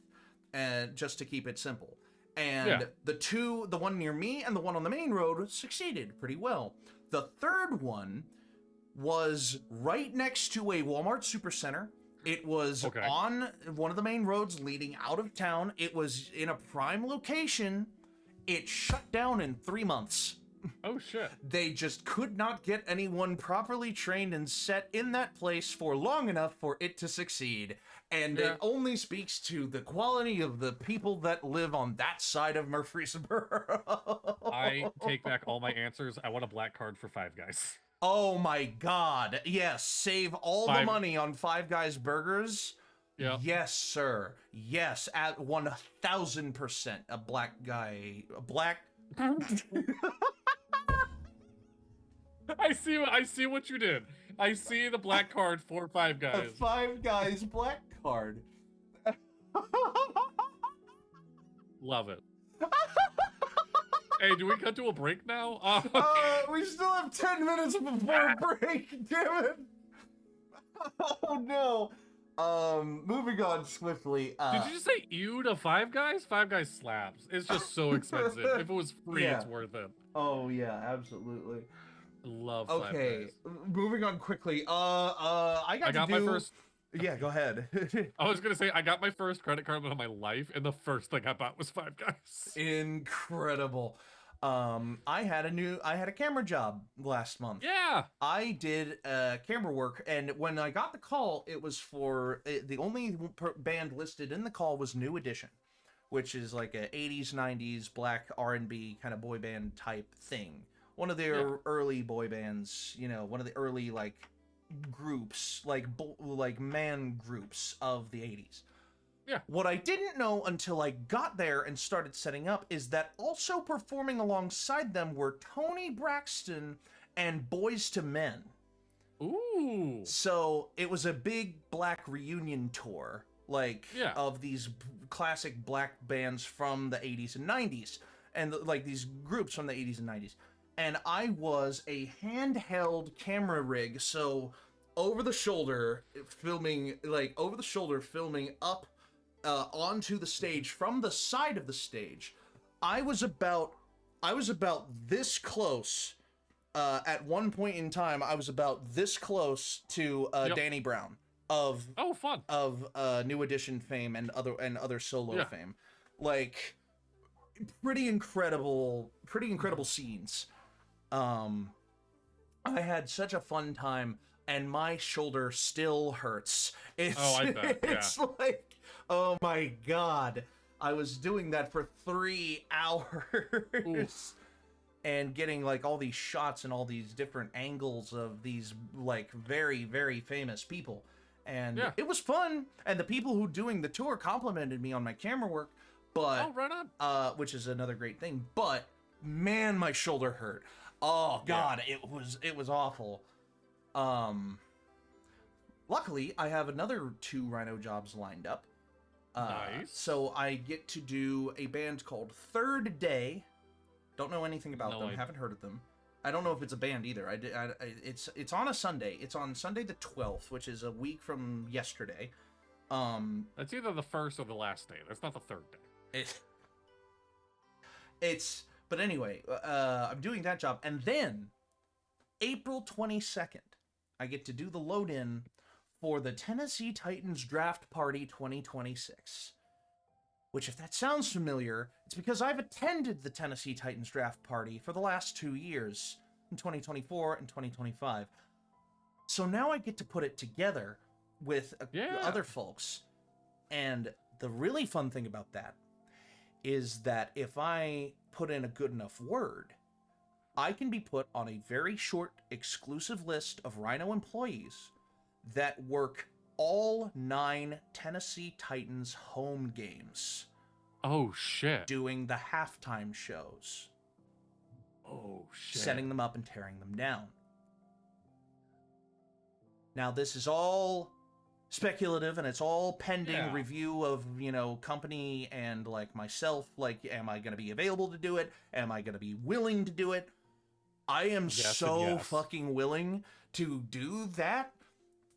And just to keep it simple. And the one near me and the one on the main road succeeded pretty well. The third one was right next to a Walmart Supercenter. It was on one of the main roads leading out of town. It was in a prime location. It shut down in 3 months. Oh, shit. They just could not get anyone properly trained and set in that place for long enough for it to succeed. And it only speaks to the quality of the people that live on that side of Murfreesboro. I take back all my answers. I want a black card for Five Guys. Oh my god. Yes, save all the money on Five Guys burgers. Yeah. Yes, sir. Yes, at 1000%. A black guy. A black... I see what you did. I see the black card for Five Guys. A Five Guys black card. Love it. Hey, do we cut to a break now? We still have 10 minutes before break, damn it. Oh no. Moving on swiftly. Did you just say ew to Five Guys? Five Guys slaps. It's just so expensive. If it was free, it's worth it. Oh yeah, absolutely. Love Five Guys. Moving on quickly. I got my first. Yeah, go ahead. I was gonna say I got my first credit card in my life, and the first thing I bought was Five Guys. Incredible. I had a camera job last month. Yeah. I did camera work, and when I got the call, it was for the only band listed in the call was New Edition, which is like a 80s 90s black R&B kind of boy band type thing. One of their early boy bands, you know, one of the early like groups, like man groups of the 80s. Yeah. What I didn't know until I got there and started setting up is that also performing alongside them were Tony Braxton and Boys to Men. Ooh. So it was a big black reunion tour, like of these classic black bands from the 80s and 90s, and like these groups from the 80s and 90s. And I was a handheld camera rig, so over the shoulder filming up onto the stage from the side of the stage. I was about this close. At one point in time, I was about this close to Danny Brown of New Edition fame and other solo fame. Like pretty incredible scenes. I had such a fun time, and my shoulder still hurts. I bet. It's like, oh my god, I was doing that for 3 hours. And getting like all these shots and all these different angles of these like very, very famous people. And it was fun. And the people who doing the tour complimented me on my camera work, but right on. Which is another great thing. But man, my shoulder hurt. Oh god, it was awful. Luckily, I have another 2 Rhino jobs lined up. Nice. So I get to do a band called Third Day. Don't know anything about them. Haven't heard of them. I don't know if it's a band either. It's on a Sunday. It's on Sunday the 12th, which is a week from yesterday. That's either the first or the last day. That's not the third day. But anyway, I'm doing that job, and then April 22nd, I get to do the load-in for the Tennessee Titans Draft Party 2026. Which, if that sounds familiar, it's because I've attended the Tennessee Titans Draft Party for the last 2 years, in 2024 and 2025. So now I get to put it together with other folks. And the really fun thing about that is that if I put in a good enough word, I can be put on a very short, exclusive list of Rhino employees that work all 9 Tennessee Titans home games. Oh, shit. Doing the halftime shows. Oh, shit. Setting them up and tearing them down. Now, this is all speculative, and it's all pending review of, company and, like, myself. Like, am I going to be available to do it? Am I going to be willing to do it? I am fucking willing to do that,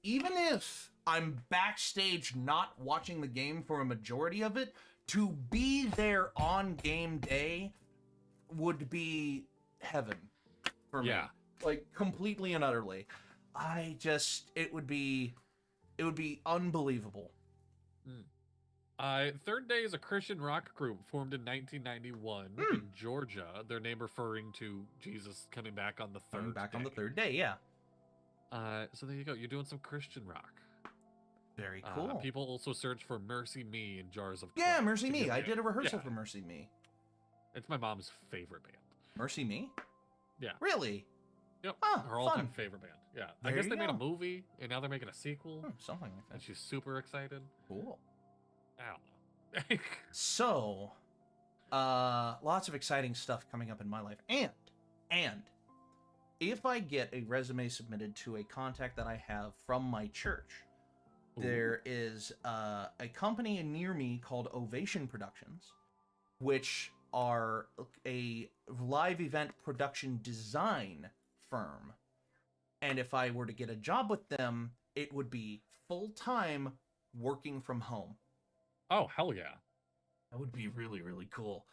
even if I'm backstage not watching the game for a majority of it. To be there on game day would be heaven for me. Like, completely and utterly. It would be unbelievable. Third Day is a Christian rock group formed in 1991 in Georgia. Their name referring to Jesus coming back on the third day. On the third day, yeah. So there you go. You're doing some Christian rock. Very cool. People also search for Mercy Me in Jars of Clay. Yeah, Mercy Me. I did a rehearsal for Mercy Me. It's my mom's favorite band. Mercy Me? Yeah. Really? Yep. Her all-time favorite band. Yeah. I guess they made a movie, and now they're making a sequel. Something like that. And she's super excited. Cool. I don't know. So, lots of exciting stuff coming up in my life. And, if I get a resume submitted to a contact that I have from my church, there is a company near me called Ovation Productions, which are a live event production design firm. And if I were to get a job with them, it would be full-time working from home. Oh, hell yeah. That would be really, really cool.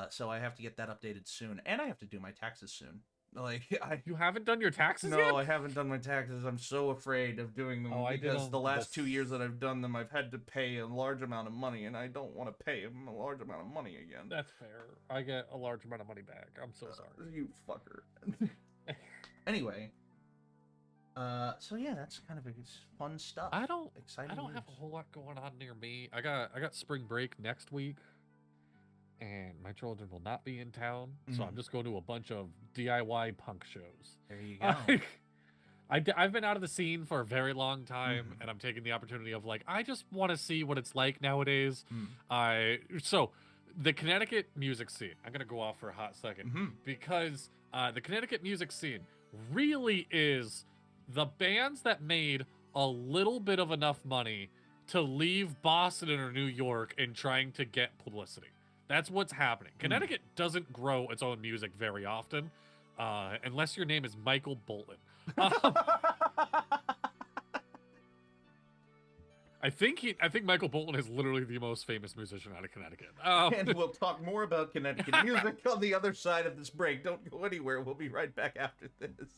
So I have to get that updated soon. And I have to do my taxes soon. Like You haven't done your taxes no, yet? I haven't done my taxes. I'm so afraid of doing them Oh, I did because the them last 2 years that I've done them, I've had to pay a large amount of money, and I don't want to pay a large amount of money again. That's fair. I get a large amount of money back. I'm so sorry. You fucker. Anyway, so yeah, that's kind of fun stuff. Exciting I don't news. have a whole lot going on near me. I got spring break next week, and my children will not be in town, so I'm just going to a bunch of DIY punk shows. There you go. I've been out of the scene for a very long time, and I'm taking the opportunity of like, I just want to see what it's like nowadays. So the Connecticut music scene, I'm gonna go off for a hot second because the Connecticut music scene really is the bands that made a little bit of enough money to leave Boston or New York and trying to get publicity. That's what's happening. Connecticut doesn't grow its own music very often, unless your name is Michael Bolton. I think Michael Bolton is literally the most famous musician out of Connecticut. And we'll talk more about Connecticut music on the other side of this break. Don't go anywhere. We'll be right back after this.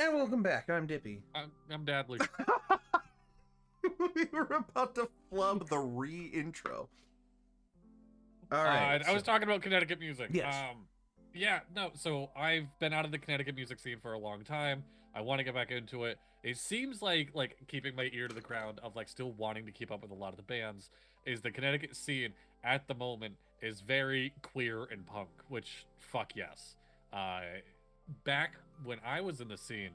And welcome back. I'm Dippy. I'm Dadley. We were about to flub the re-intro. All right. I was talking about Connecticut music. Yes. Yeah, no, so I've been out of the Connecticut music scene for a long time. I want to get back into it. It seems like keeping my ear to the ground of still wanting to keep up with a lot of the bands is the Connecticut scene at the moment is very queer and punk, which fuck yes. Back when I was in the scene,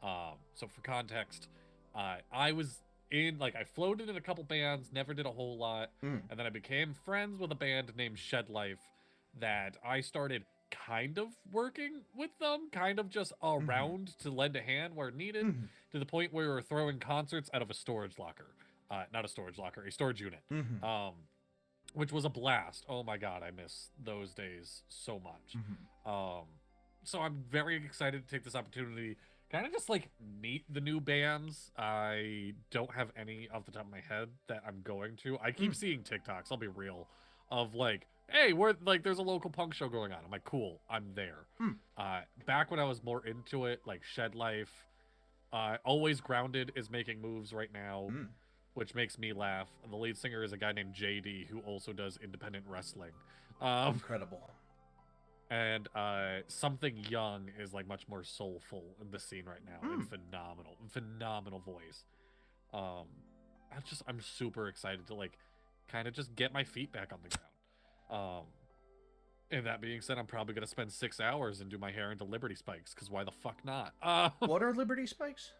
so for context, I was in I floated in a couple bands, never did a whole lot, and then I became friends with a band named Shed Life that I started kind of working with them, kind of just around to lend a hand where needed, to the point where we were throwing concerts out of a storage locker. Not a storage locker, a storage unit. Which was a blast. Oh my god, I miss those days so much. so I'm very excited to take this opportunity, kind of just like meet the new bands. I don't have any off the top of my head that I'm going to. I keep Mm. seeing TikToks, I'll be real, of like, hey, we're like, there's a local punk show going on. I'm like, cool, I'm there. Mm. Back when I was more into it, like Shed Life, Always Grounded is making moves right now, Mm. which makes me laugh. And the lead singer is a guy named JD who also does independent wrestling. Incredible. And Something Young is like much more soulful in the scene right now, and Mm. phenomenal voice. Um, I'm super excited to like kind of just get my feet back on the ground. And that being said, I'm probably gonna spend 6 hours and do my hair into Liberty Spikes, because why the fuck not? What are Liberty Spikes?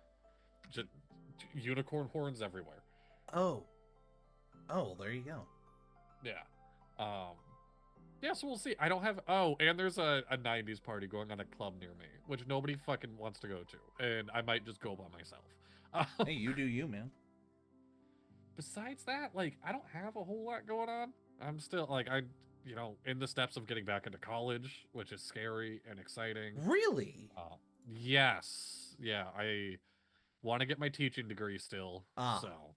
Just unicorn horns everywhere. Oh. Oh, there you go. Yeah. Um, yeah, so we'll see. I don't have. Oh, and there's a 90s party going on a club near me, which nobody fucking wants to go to. And I might just go by myself. Hey, you do you, man. Besides that, like, I don't have a whole lot going on. I'm still, like, in the steps of getting back into college, which is scary and exciting. Really? Yes. Yeah, I want to get my teaching degree still. So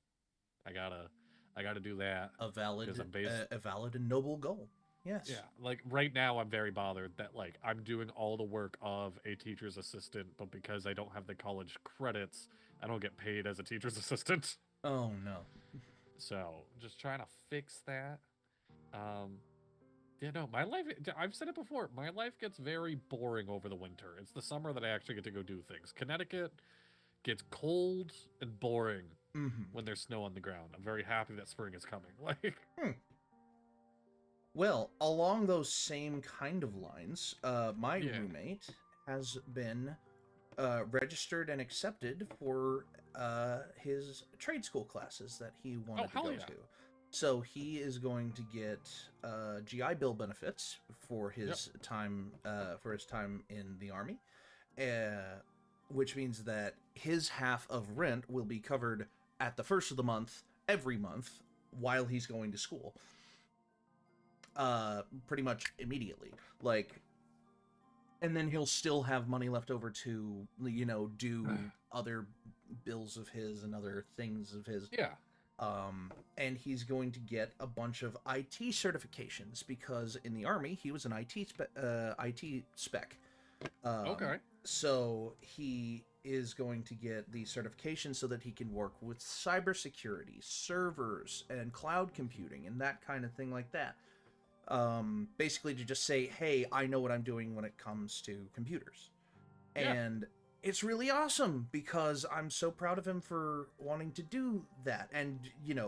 I gotta do that. A valid, I'm based... a valid and noble goal. Yes. Yeah, like right now I'm very bothered that like I'm doing all the work of a teacher's assistant, but because I don't have the college credits, I don't get paid as a teacher's assistant. Oh no. So just trying to fix that. Yeah, no, my life, I've said it before, my life gets very boring over the winter. It's the summer that I actually get to go do things. Connecticut gets cold and boring when there's snow on the ground. I'm very happy that spring is coming. Like, Well, along those same kind of lines, my roommate has been registered and accepted for his trade school classes that he wanted to go to. So he is going to get GI Bill benefits for his time in the Army, which means that his half of rent will be covered at the first of the month every month while he's going to school. Pretty much immediately, like, and then he'll still have money left over to, do other bills of his and other things of his. Yeah. And he's going to get a bunch of IT certifications because in the Army he was an IT spec. Okay. So he is going to get the certification so that he can work with cybersecurity, servers, and cloud computing, and that kind of thing like that. Basically to just say, hey, I know what I'm doing when it comes to computers. Yeah. And it's really awesome because I'm so proud of him for wanting to do that and,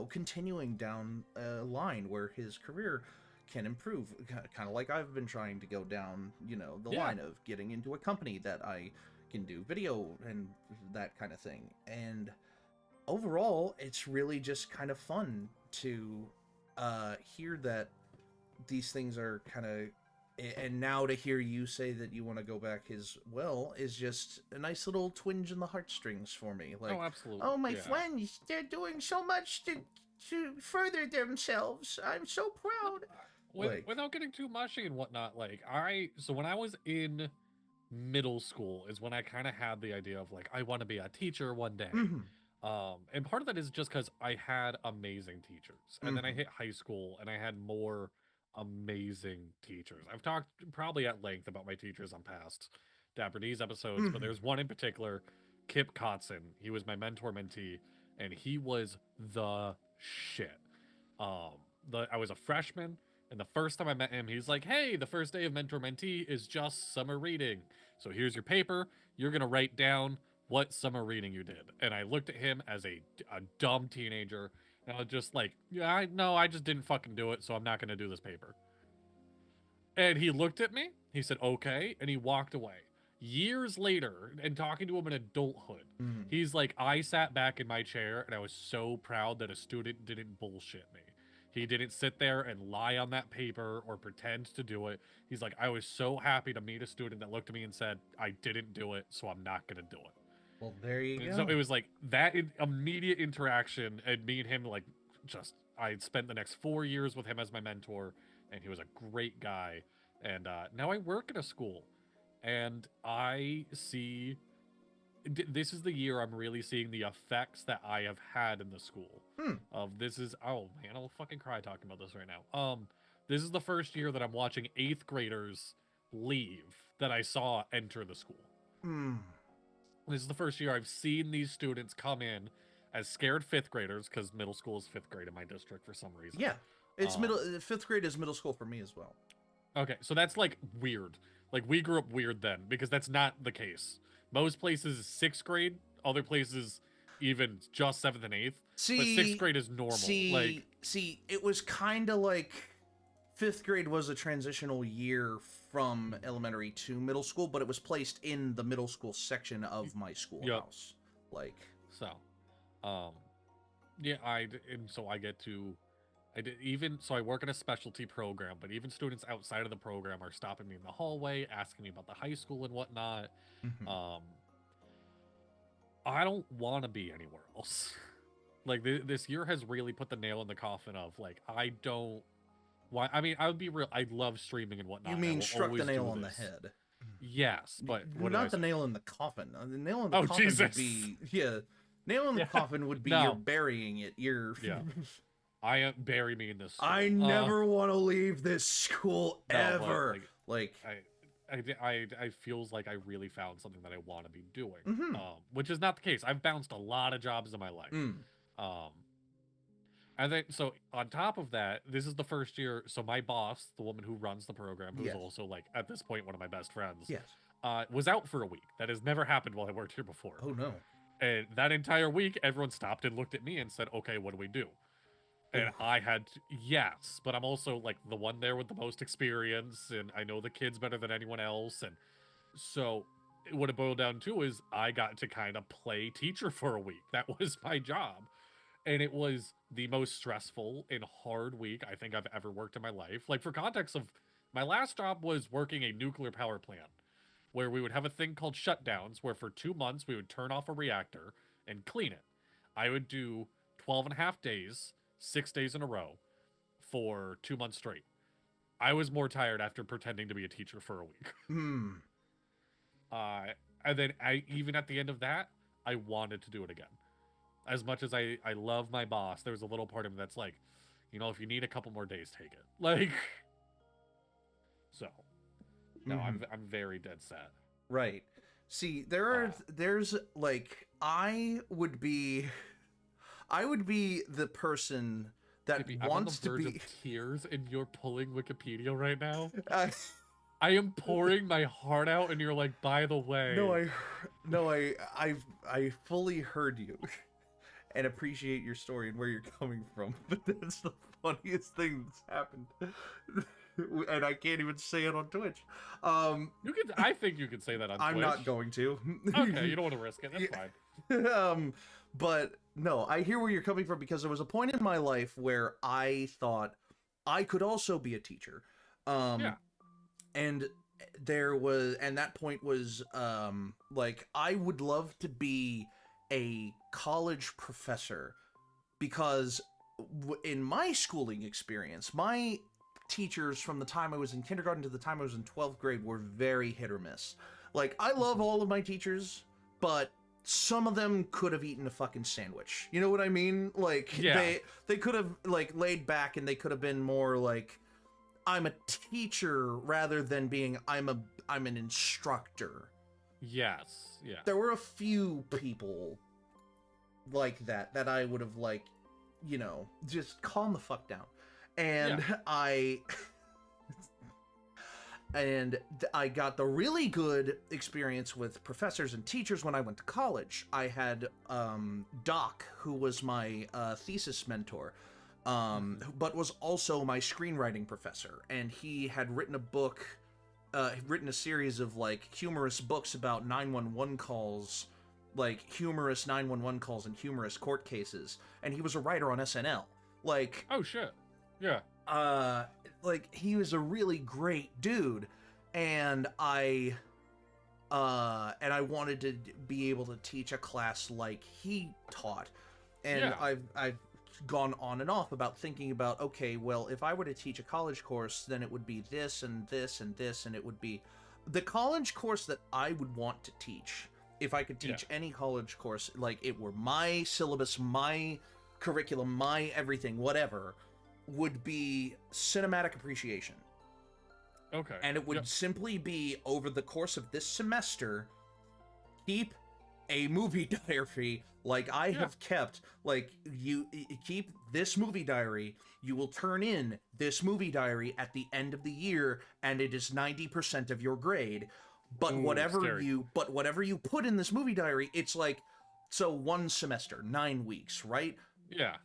continuing down a line where his career can improve, kind of like I've been trying to go down, the line of getting into a company that I can do video and that kind of thing. And overall, it's really just kind of fun to hear that these things are kind of, and now to hear you say that you want to go back as well is just a nice little twinge in the heartstrings for me. Like, oh, absolutely. Oh, my friends, they're doing so much to further themselves. I'm so proud. Without getting too mushy and whatnot, so when I was in middle school is when I kind of had the idea of like, I want to be a teacher one day. And part of that is just because I had amazing teachers. And then I hit high school and I had more amazing teachers. I've talked probably at length about my teachers on past Dapper D's episodes, but there's one in particular, Kip Kotzen. He was my mentor mentee, and he was the shit. I was a freshman, and the first time I met him, he's like, hey, the first day of mentor mentee is just summer reading. So here's your paper. You're going to write down what summer reading you did. And I looked at him as a dumb teenager, and I was just like, I just didn't fucking do it, so I'm not going to do this paper. And he looked at me, he said, okay, and he walked away. Years later, and talking to him in adulthood, he's like, I sat back in my chair, and I was so proud that a student didn't bullshit me. He didn't sit there and lie on that paper or pretend to do it. He's like, I was so happy to meet a student that looked at me and said, I didn't do it, so I'm not going to do it. Well, there you go. So it was like that immediate interaction, and me and him, like, I spent the next 4 years with him as my mentor, and he was a great guy. And now I work at a school, and I see this is the year I'm really seeing the effects that I have had in the school. Of this is oh man, I'll fucking cry talking about this right now. This is the first year that I'm watching 8th graders leave that I saw enter the school. This is the first year I've seen these students come in as scared 5th graders, because middle school is 5th grade in my district for some reason. Yeah, it's 5th grade is middle school for me as well. Okay, so that's like weird. Like we grew up weird then, because that's not the case. Most places 6th grade, other places even just 7th and 8th. But 6th grade is normal. See, it was kind of like 5th grade was a transitional year from elementary to middle school, but it was placed in the middle school section of my schoolhouse. Like, so, yeah, I work in a specialty program, but even students outside of the program are stopping me in the hallway, asking me about the high school and whatnot. I don't want to be anywhere else. Like this year has really put the nail in the coffin of like, I don't. Why? I mean, I would be real. I love streaming and whatnot. You mean struck the nail on the head? Yes, but not the nail in the coffin. The nail in the coffin would be nail in the coffin would be you're burying it. I bury me in this school. I never want to leave this school ever. I feels like I really found something that I want to be doing, which is not the case. I've bounced a lot of jobs in my life. And then, so on top of that, this is the first year. So my boss, the woman who runs the program, who's also like at this point one of my best friends, was out for a week. That has never happened while I worked here before. Oh no! And that entire week, everyone stopped and looked at me and said, "Okay, what do we do?" And I had but I'm also like the one there with the most experience, and I know the kids better than anyone else. And so what it boiled down to is I got to kind of play teacher for a week. That was my job. And it was the most stressful and hard week I think I've ever worked in my life. Like, for context of my last job was working a nuclear power plant where we would have a thing called shutdowns, where for 2 months we would turn off a reactor and clean it. I would do 12 and a half days, 6 days in a row for 2 months straight. I was more tired after pretending to be a teacher for a week. And then even at the end of that, I wanted to do it again. As much as I love my boss, there was a little part of me that's like, if you need a couple more days, take it. Like, so, no, I'm very dead set. Right. See, there's like, I would be the person that wants to be. I'm on the verge of tears, and you're pulling Wikipedia right now. I am pouring my heart out, and you're like, by the way. I fully heard you. And appreciate your story and where you're coming from, but that's the funniest thing that's happened, and I can't even say it on Twitch. You can. I think you can say that on Twitch. I'm not going to. Okay, you don't want to risk it. That's fine. But no, I hear where you're coming from, because there was a point in my life where I thought I could also be a teacher. And that point was like, I would love to be a college professor, because in my schooling experience, my teachers from the time I was in kindergarten to the time I was in 12th grade were very hit or miss. Like, I love all of my teachers, but some of them could have eaten a fucking sandwich. You know what I mean? Like, they could have like laid back, and they could have been more like, I'm a teacher rather than being I'm an instructor. Yes. Yeah. There were a few people like that I would have, like, just calm the fuck down. And I got the really good experience with professors and teachers when I went to college. I had Doc, who was my thesis mentor, but was also my screenwriting professor, and he had written a series of like humorous books about 911 calls, like humorous 911 calls and humorous court cases, and he was a writer on SNL. Like, oh shit, yeah. Like, he was a really great dude, and I wanted to be able to teach a class like he taught, and I've gone on and off about thinking about, okay, well, if I were to teach a college course, then it would be this and this and this, and it would be the college course that I would want to teach, if I could teach any college course, like it were my syllabus, my curriculum, my everything, whatever, would be cinematic appreciation. Okay. And it would simply be, over the course of this semester, keep a movie diary like I have kept. Like, you keep this movie diary, you will turn in this movie diary at the end of the year, and it is 90% of your grade. But whatever you put in this movie diary, it's like, so one semester, 9 weeks, right? Yeah.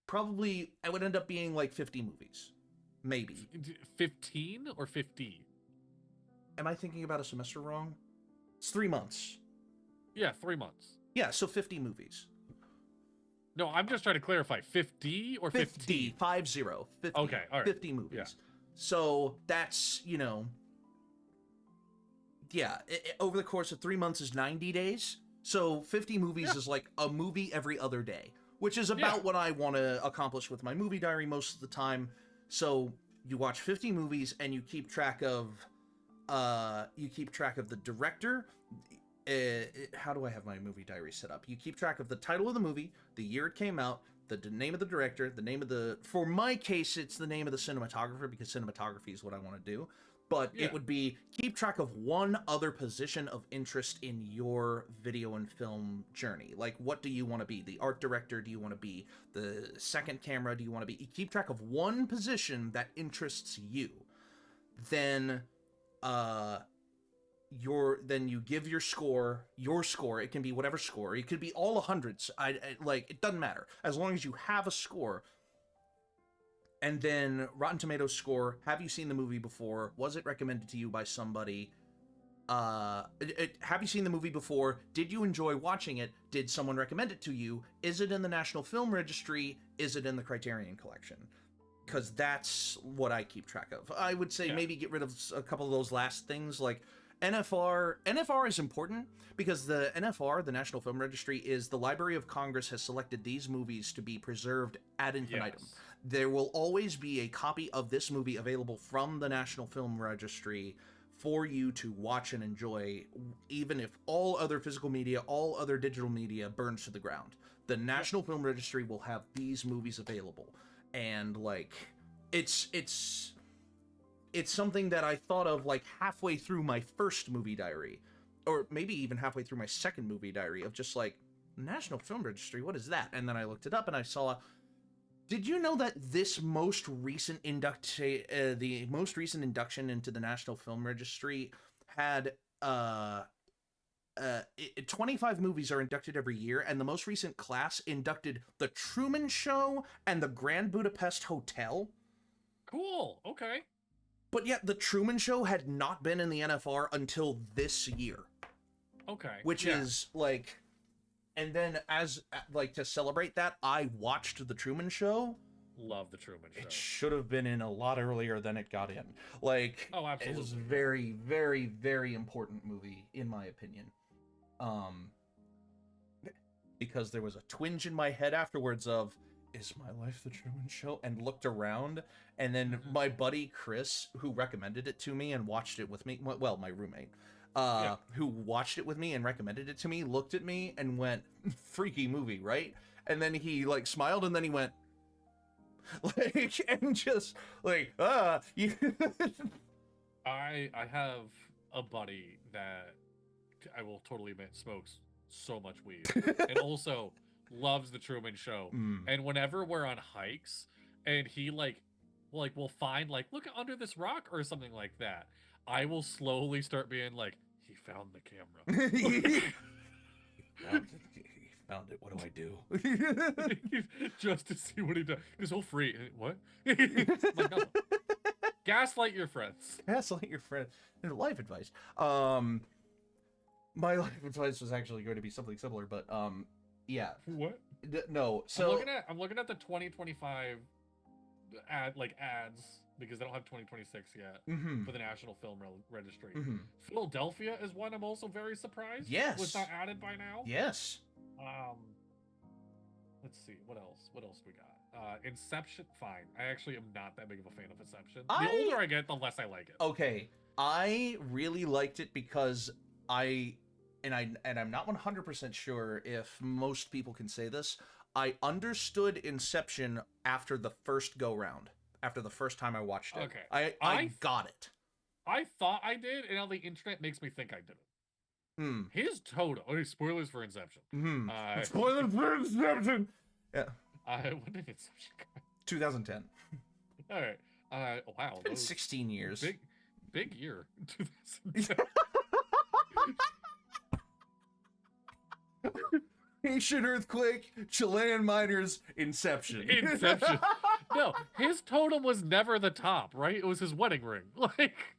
Probably, it would end up being like 50 movies. Maybe. 15 or 50? Am I thinking about a semester wrong? It's 3 months. Yeah, 3 months. Yeah, so 50 movies. No, I'm just trying to clarify. 50 or 15? 50. 50. Okay, all right. 50 movies. Yeah. So that's, over the course of 3 months is 90 days. So 50 movies is like a movie every other day, which is about what I want to accomplish with my movie diary most of the time. So you watch 50 movies and you keep track of the director. How do I have my movie diary set up? You keep track of the title of the movie, the year it came out, the name of the director, the name of for my case, it's the name of the cinematographer, because cinematography is what I want to do. But it would be, keep track of one other position of interest in your video and film journey. Like, what do you want to be? The art director? Do you want to be the second camera? Do you want to be... Keep track of one position that interests you. Then, then you give your score. It can be whatever score. It could be all 100s. It doesn't matter. As long as you have a score. And then Rotten Tomatoes score. Have you seen the movie before? Was it recommended to you by somebody? Have you seen the movie before? Did you enjoy watching it? Did someone recommend it to you? Is it in the National Film Registry? Is it in the Criterion Collection? Because that's what I keep track of. I would say maybe get rid of a couple of those last things, like NFR. NFR is important because the NFR, the National Film Registry, is the Library of Congress has selected these movies to be preserved ad infinitum. Yes. There will always be a copy of this movie available from the National Film Registry for you to watch and enjoy, even if all other physical media, all other digital media burns to the ground. The National Film Registry will have these movies available. And, like, it's something that I thought of, like, halfway through my first movie diary, or maybe even halfway through my second movie diary, of just, like, National Film Registry, what is that? And then I looked it up and I saw... Did you know that this most recent induction into the National Film Registry had 25 movies are inducted every year, and the most recent class inducted The Truman Show and The Grand Budapest Hotel? Cool. Okay. But yet The Truman Show had not been in the NFR until this year. Okay. Which is like... And then, to celebrate that, I watched The Truman Show. Love The Truman Show. It should have been in a lot earlier than it got in. Like, oh, absolutely. It was a very, very, very important movie, in my opinion. Because there was a twinge in my head afterwards of, is my life The Truman Show? And looked around, and then my buddy Chris, who recommended it to me and watched it with me, well, my roommate, who watched it with me and recommended it to me, looked at me and went, freaky movie, right? And then he, like, smiled, and then he went, like, and just, like, you... I have a buddy that I will totally admit smokes so much weed, and also loves The Truman Show. And whenever we're on hikes, and he, will find, like, look under this rock or something like that, I will slowly start being like, he found the camera. He found it. What do I do? Just to see what he does. Because he'll free. What? Like, no. Gaslight your friends. Gaslight your friends. Life advice. My life advice was actually going to be something similar, but yeah. What? No. So I'm looking at the 2025 ads, because they don't have 2026 yet for the National Film Registry. Philadelphia is one I'm also very surprised. Yes. Was not added by now. Yes. Let's see, what else we got? Inception, fine. I actually am not that big of a fan of Inception. The older I get, the less I like it. Okay. I really liked it because I'm not 100% sure if most people can say this. I understood Inception after the first go round, after the first time I watched it. Okay. I got it. I thought I did, and now the internet makes me think I didn't. His totem. Okay, spoilers for Inception. Spoilers for Inception. Yeah. When did Inception come out? 2010. All right. Wow. It's been 16 years. Big year. 2010. Haitian earthquake, Chilean miners, Inception. Inception. No, his totem was never the top, right? It was his wedding ring. Like,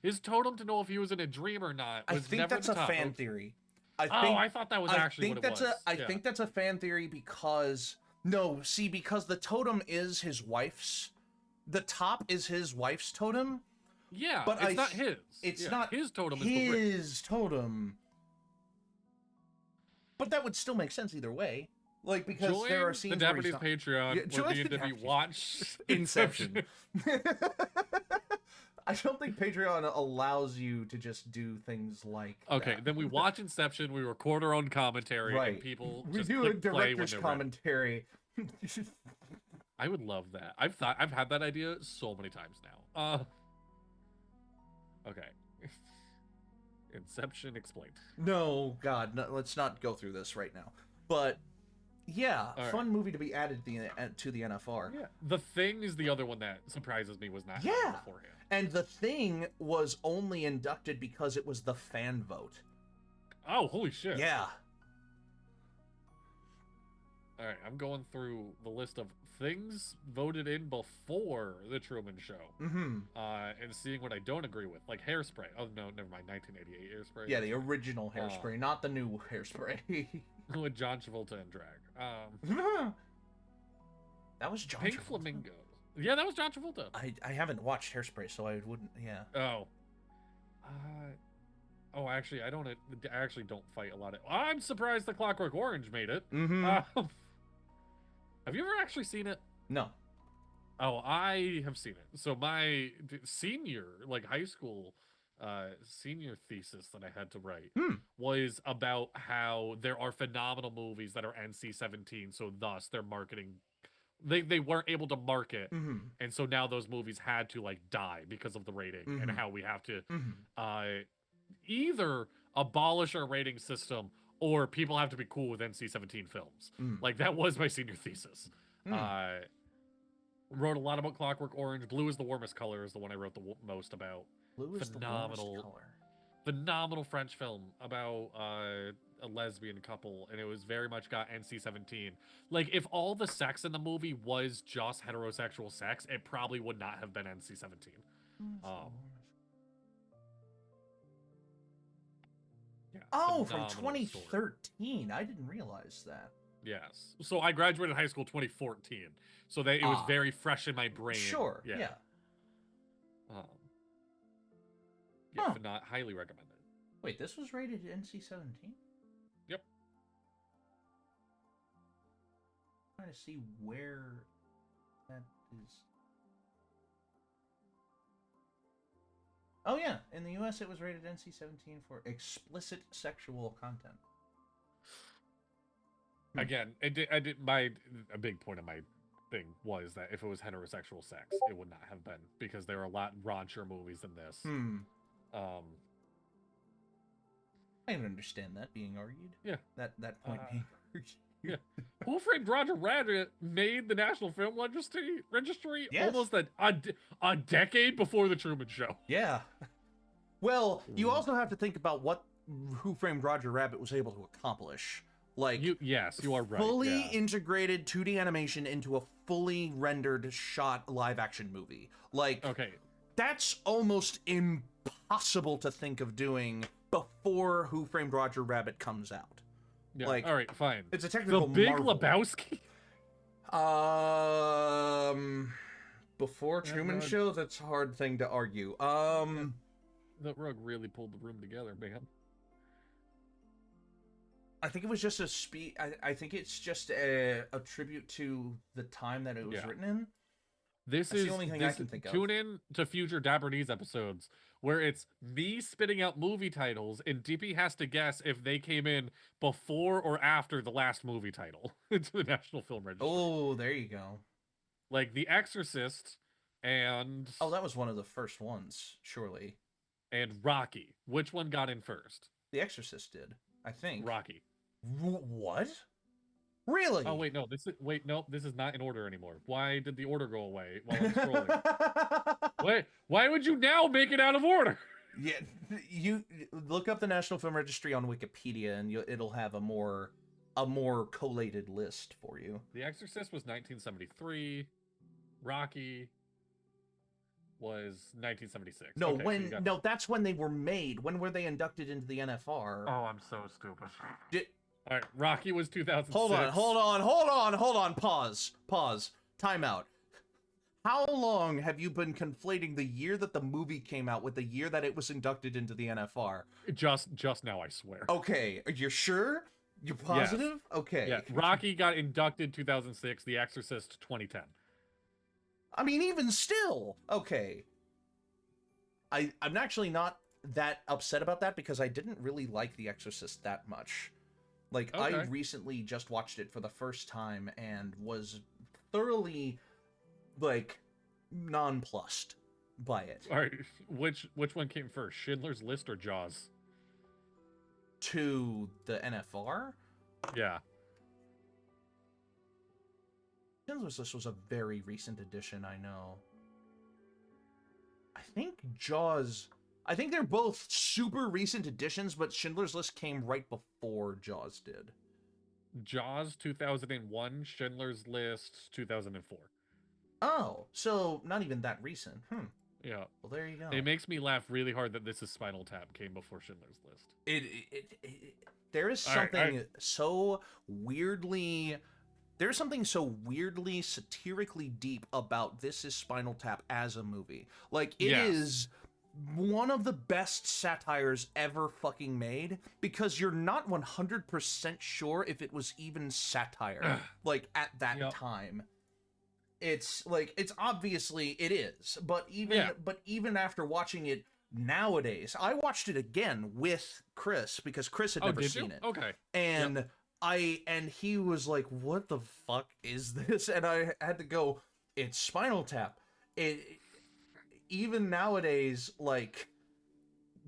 his totem to know if he was in a dream or not was never the top. I think that's a fan theory. I thought that was actually what it was. I think that's a fan theory because because the totem is his wife's. The top is his wife's totem. Yeah, but it's not his. It's not his totem. His totem. But that would still make sense either way. Like, because join there are scenes the Dapper where D's Patreon where me and Debbie watch Inception. I don't think Patreon allows you to just do things like that. Then we watch Inception, we record our own commentary, and people we just do click a play director's when commentary. I would love that. I've had that idea so many times now. Okay. Inception explained. No, God, no, let's not go through this right now. But yeah, fun movie to be added to the NFR. Yeah, The Thing is the other one that surprises me was not beforehand. And The Thing was only inducted because it was the fan vote. Oh, holy shit! Yeah. All right, I'm going through the list of things voted in before The Truman Show, and seeing what I don't agree with, like Hairspray. Oh no, never mind. 1988 Hairspray. Yeah, the original Hairspray, not the new Hairspray. With John Travolta and drag. That was John Pink Travolta? Flamingos. Yeah, that was John Travolta. I haven't watched Hairspray, so I wouldn't. Yeah. Oh. Actually, I actually don't fight a lot of. I'm surprised The Clockwork Orange made it. Have you ever actually seen it? No. Oh, I have seen it. So my senior, like high school, senior thesis that I had to write was about how there are phenomenal movies that are NC-17, so thus their marketing, they weren't able to market, and so now those movies had to like die because of the rating and how we have to either abolish our rating system or people have to be cool with NC-17 films. Like, that was my senior thesis. Wrote a lot about Clockwork Orange. Blue is the warmest color is the one I wrote the most about. Blue is phenomenal, the warmest color. Phenomenal French film about a lesbian couple, and it was very much got NC-17. Like, if all the sex in the movie was just heterosexual sex, it probably would not have been NC-17. Yeah, from 2013. I didn't realize that. Yes. So I graduated high school 2014. So it was very fresh in my brain. Sure. Yeah. But not highly recommended. Wait, this was rated NC-17? Yep. I'm trying to see where that is. Oh yeah, in the U.S. it was rated NC-17 for explicit sexual content. Again, a big point of my thing was that if it was heterosexual sex, it would not have been, because there are a lot raunchier movies than this. I can understand that being argued. Yeah. That point being argued. Yeah. Who Framed Roger Rabbit made the National Film Registry Yes. almost a decade before The Truman Show. Yeah. Well, you also have to think about what Who Framed Roger Rabbit was able to accomplish. Like, you are right. Fully integrated 2D animation into a fully rendered shot live action movie. Like, okay, that's almost impossible to think of doing before Who Framed Roger Rabbit comes out. Yeah. Like, all right, fine. It's a technical The Big marvel. Lebowski. Before Truman Show, that's a hard thing to argue. That rug really pulled the room together, man. I think it was just I think it's just a tribute to the time that it was written in. This That's is the only thing I can think of. Tune in to future Dapper D's episodes where it's me spitting out movie titles and DP has to guess if they came in before or after the last movie title into the National Film Registry. Oh, there you go. Like The Exorcist and Oh, that was one of the first ones, surely. And Rocky. Which one got in first? The Exorcist did, I think. Rocky. What? Really? Oh wait, no. This is not in order anymore. Why did the order go away while I'm scrolling? Why would you now make it out of order? Yeah, you look up the National Film Registry on Wikipedia, and it'll have a more collated list for you. The Exorcist was 1973. Rocky was 1976. No, okay, no, that's when they were made. When were they inducted into the NFR? Oh, I'm so stupid. All right, Rocky was 2006. Hold on. Pause. Time out. How long have you been conflating the year that the movie came out with the year that it was inducted into the NFR? Just now, I swear. Okay, you're sure? You're positive? Yes. Okay. Yeah, Rocky got inducted 2006, The Exorcist 2010. I mean, even still. Okay. I'm actually not that upset about that because I didn't really like The Exorcist that much. Like, okay. I recently just watched it for the first time and was thoroughly, like, nonplussed by it. All right, which one came first, Schindler's List or Jaws? To the NFR? Yeah. Schindler's List was a very recent addition, I know. I think Jaws... I think they're both super recent additions, but Schindler's List came right before Jaws did. Jaws 2001, Schindler's List 2004. Oh, so not even that recent. Yeah. Well, there you go. It makes me laugh really hard that This Is Spinal Tap came before Schindler's List. There is something so weirdly... There's something so weirdly, satirically deep about This Is Spinal Tap as a movie. Like, it is one of the best satires ever fucking made, because you're not 100% sure if it was even satire, like, at that time. It's, like, it's obviously, it is, but even after watching it nowadays, I watched it again with Chris, because Chris had never seen it. Okay. And... and he was like, what the fuck is this? And I had to go, it's Spinal Tap. Even nowadays, like,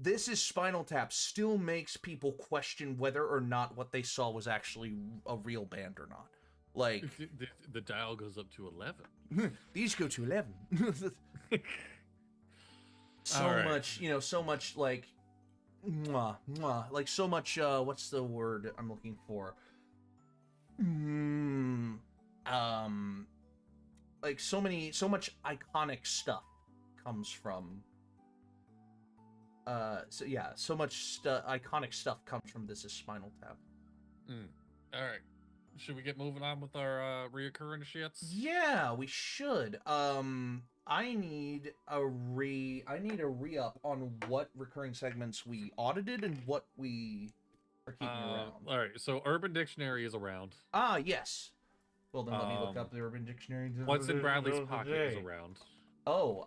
This Is Spinal Tap still makes people question whether or not what they saw was actually a real band or not. Like, the dial goes up to 11. These go to 11. So much, like, like, so much, what's the word I'm looking for? Like, so much iconic stuff comes from, so much iconic stuff comes from This Is Spinal Tap. All right. Should we get moving on with our reoccurring shits? Yeah, we should. I need a re-up on what recurring segments we audited and what we are keeping around. All right, so Urban Dictionary is around. Ah, yes. Well, then let me look up the Urban Dictionary. What's in Bradley's pocket is around. Oh,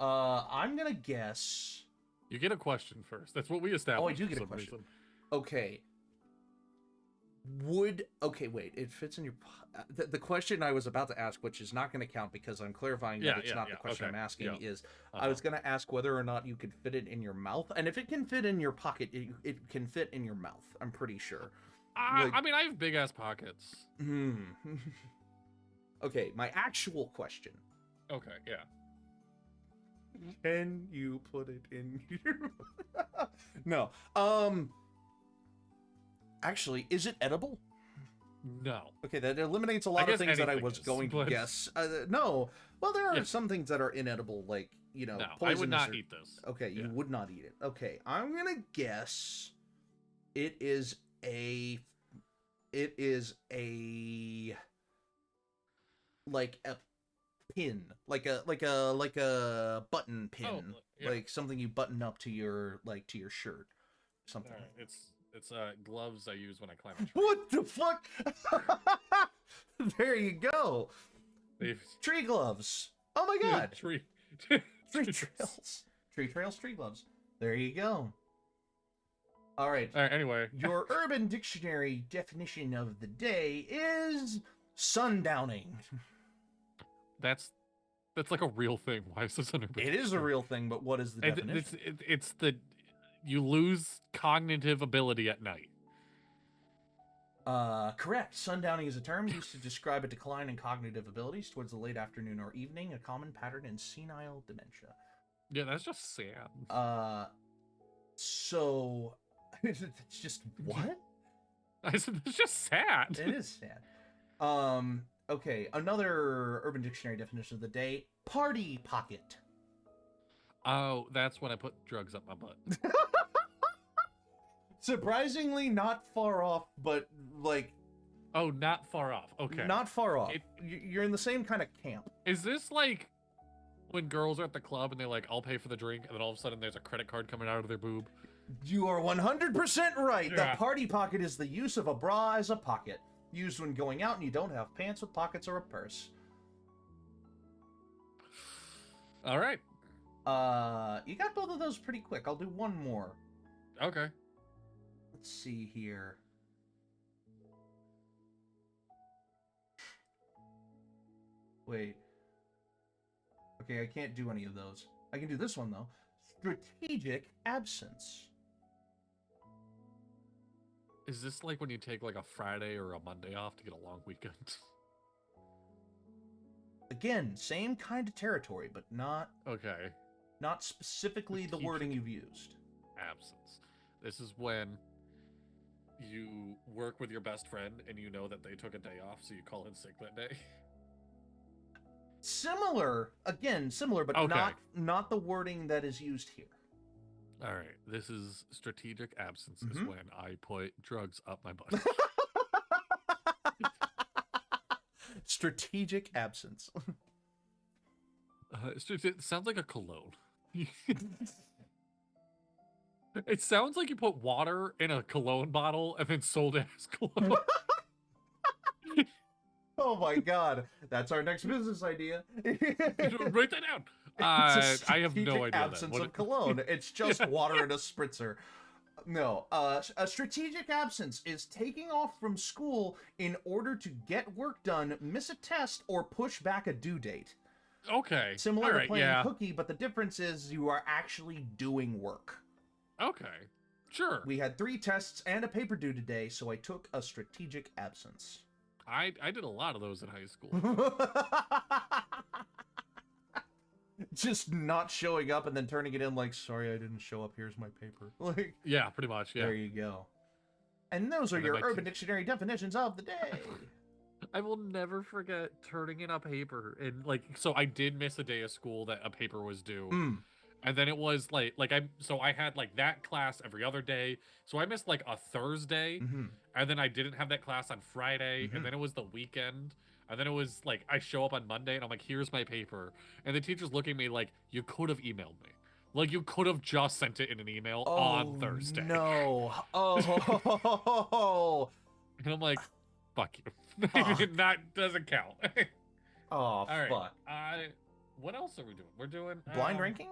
I'm gonna guess... You get a question first. That's what we established. Oh, I do get a question. Okay. Okay, wait, it fits in your... The question I was about to ask, which is not going to count because I'm clarifying that it's not the question I'm asking, is I was going to ask whether or not you could fit it in your mouth. And if it can fit in your pocket, it can fit in your mouth, I'm pretty sure. I mean, I have big-ass pockets. Okay, my actual question. Okay, yeah. Can you put it in your... No. Actually, is it edible? No. Okay, that eliminates a lot of things that I was going to guess. No. Well, there are some things that are inedible, like, you know, I would not eat this. Okay, you would not eat it. Okay, I'm gonna guess it is a like a pin, like a button pin, like something you button up to your shirt, something. All right, it's gloves I use when I climb a tree. What the fuck? There you go. Tree gloves. Oh my god. Tree. Tree trails. Tree trails, tree gloves. There you go. All right. Anyway. Your Urban Dictionary definition of the day is sundowning. That's like a real thing. Why is this an Urban It is a real thing, but what is the definition? It's the you lose cognitive ability at night. Correct. Sundowning is a term used to describe a decline in cognitive abilities towards the late afternoon or evening, a common pattern in senile dementia. Yeah, that's just sad. So it's just what? I said it's just sad. It is sad. Okay, another Urban Dictionary definition of the day: party pocket. Oh, that's when I put drugs up my butt. Surprisingly, not far off, but like. Oh, not far off. Okay. Not far off. You're in the same kind of camp. Is this like when girls are at the club and they're like, "I'll pay for the drink," and then all of a sudden there's a credit card coming out of their boob? You are 100% right. Yeah. The party pocket is the use of a bra as a pocket, used when going out and you don't have pants with pockets or a purse. All right. You got both of those pretty quick. I'll do one more. Okay. Let's see here. Wait. Okay, I can't do any of those. I can do this one, though. Strategic absence. Is this like when you take like a Friday or a Monday off to get a long weekend? Again, same kind of territory, but not Okay. not specifically the wording you've used. Absence. This is when you work with your best friend and you know that they took a day off, so you call in sick that day. Similar, but Okay. not the wording that is used here. All right. This is strategic absence is Mhm. when I put drugs up my butt. Strategic absence. It sounds like a cologne. It sounds like you put water in a cologne bottle and then sold it as cologne. Oh my god, that's our next business idea. Write that down. It's a I have no strategic idea. absence of cologne. It's just water in a spritzer. No, a strategic absence is taking off from school in order to get work done, miss a test, or push back a due date. Okay. Similar All to right, playing yeah. hooky, but the difference is you are actually doing work. Okay. Sure. We had 3 tests and a paper due today, so I took a strategic absence. I did a lot of those in high school. Just not showing up and then turning it in like, sorry, I didn't show up. Here's my paper. Like, Yeah, pretty much. Yeah. there you go. And those are And then your my Urban Dictionary definitions of the day. I will never forget turning in a paper and like so I did miss a day of school that a paper was due. And then it was like I had like that class every other day. So I missed like a Thursday and then I didn't have that class on Friday and then it was the weekend. And then it was like I show up on Monday and I'm like, here's my paper. And the teacher's looking at me like, you could have emailed me. Like you could have just sent it in an email on Thursday. No. Oh. And I'm like, fuck you. Fuck. That doesn't count. Oh, All right. fuck. What else are we doing? We're doing Blind ranking?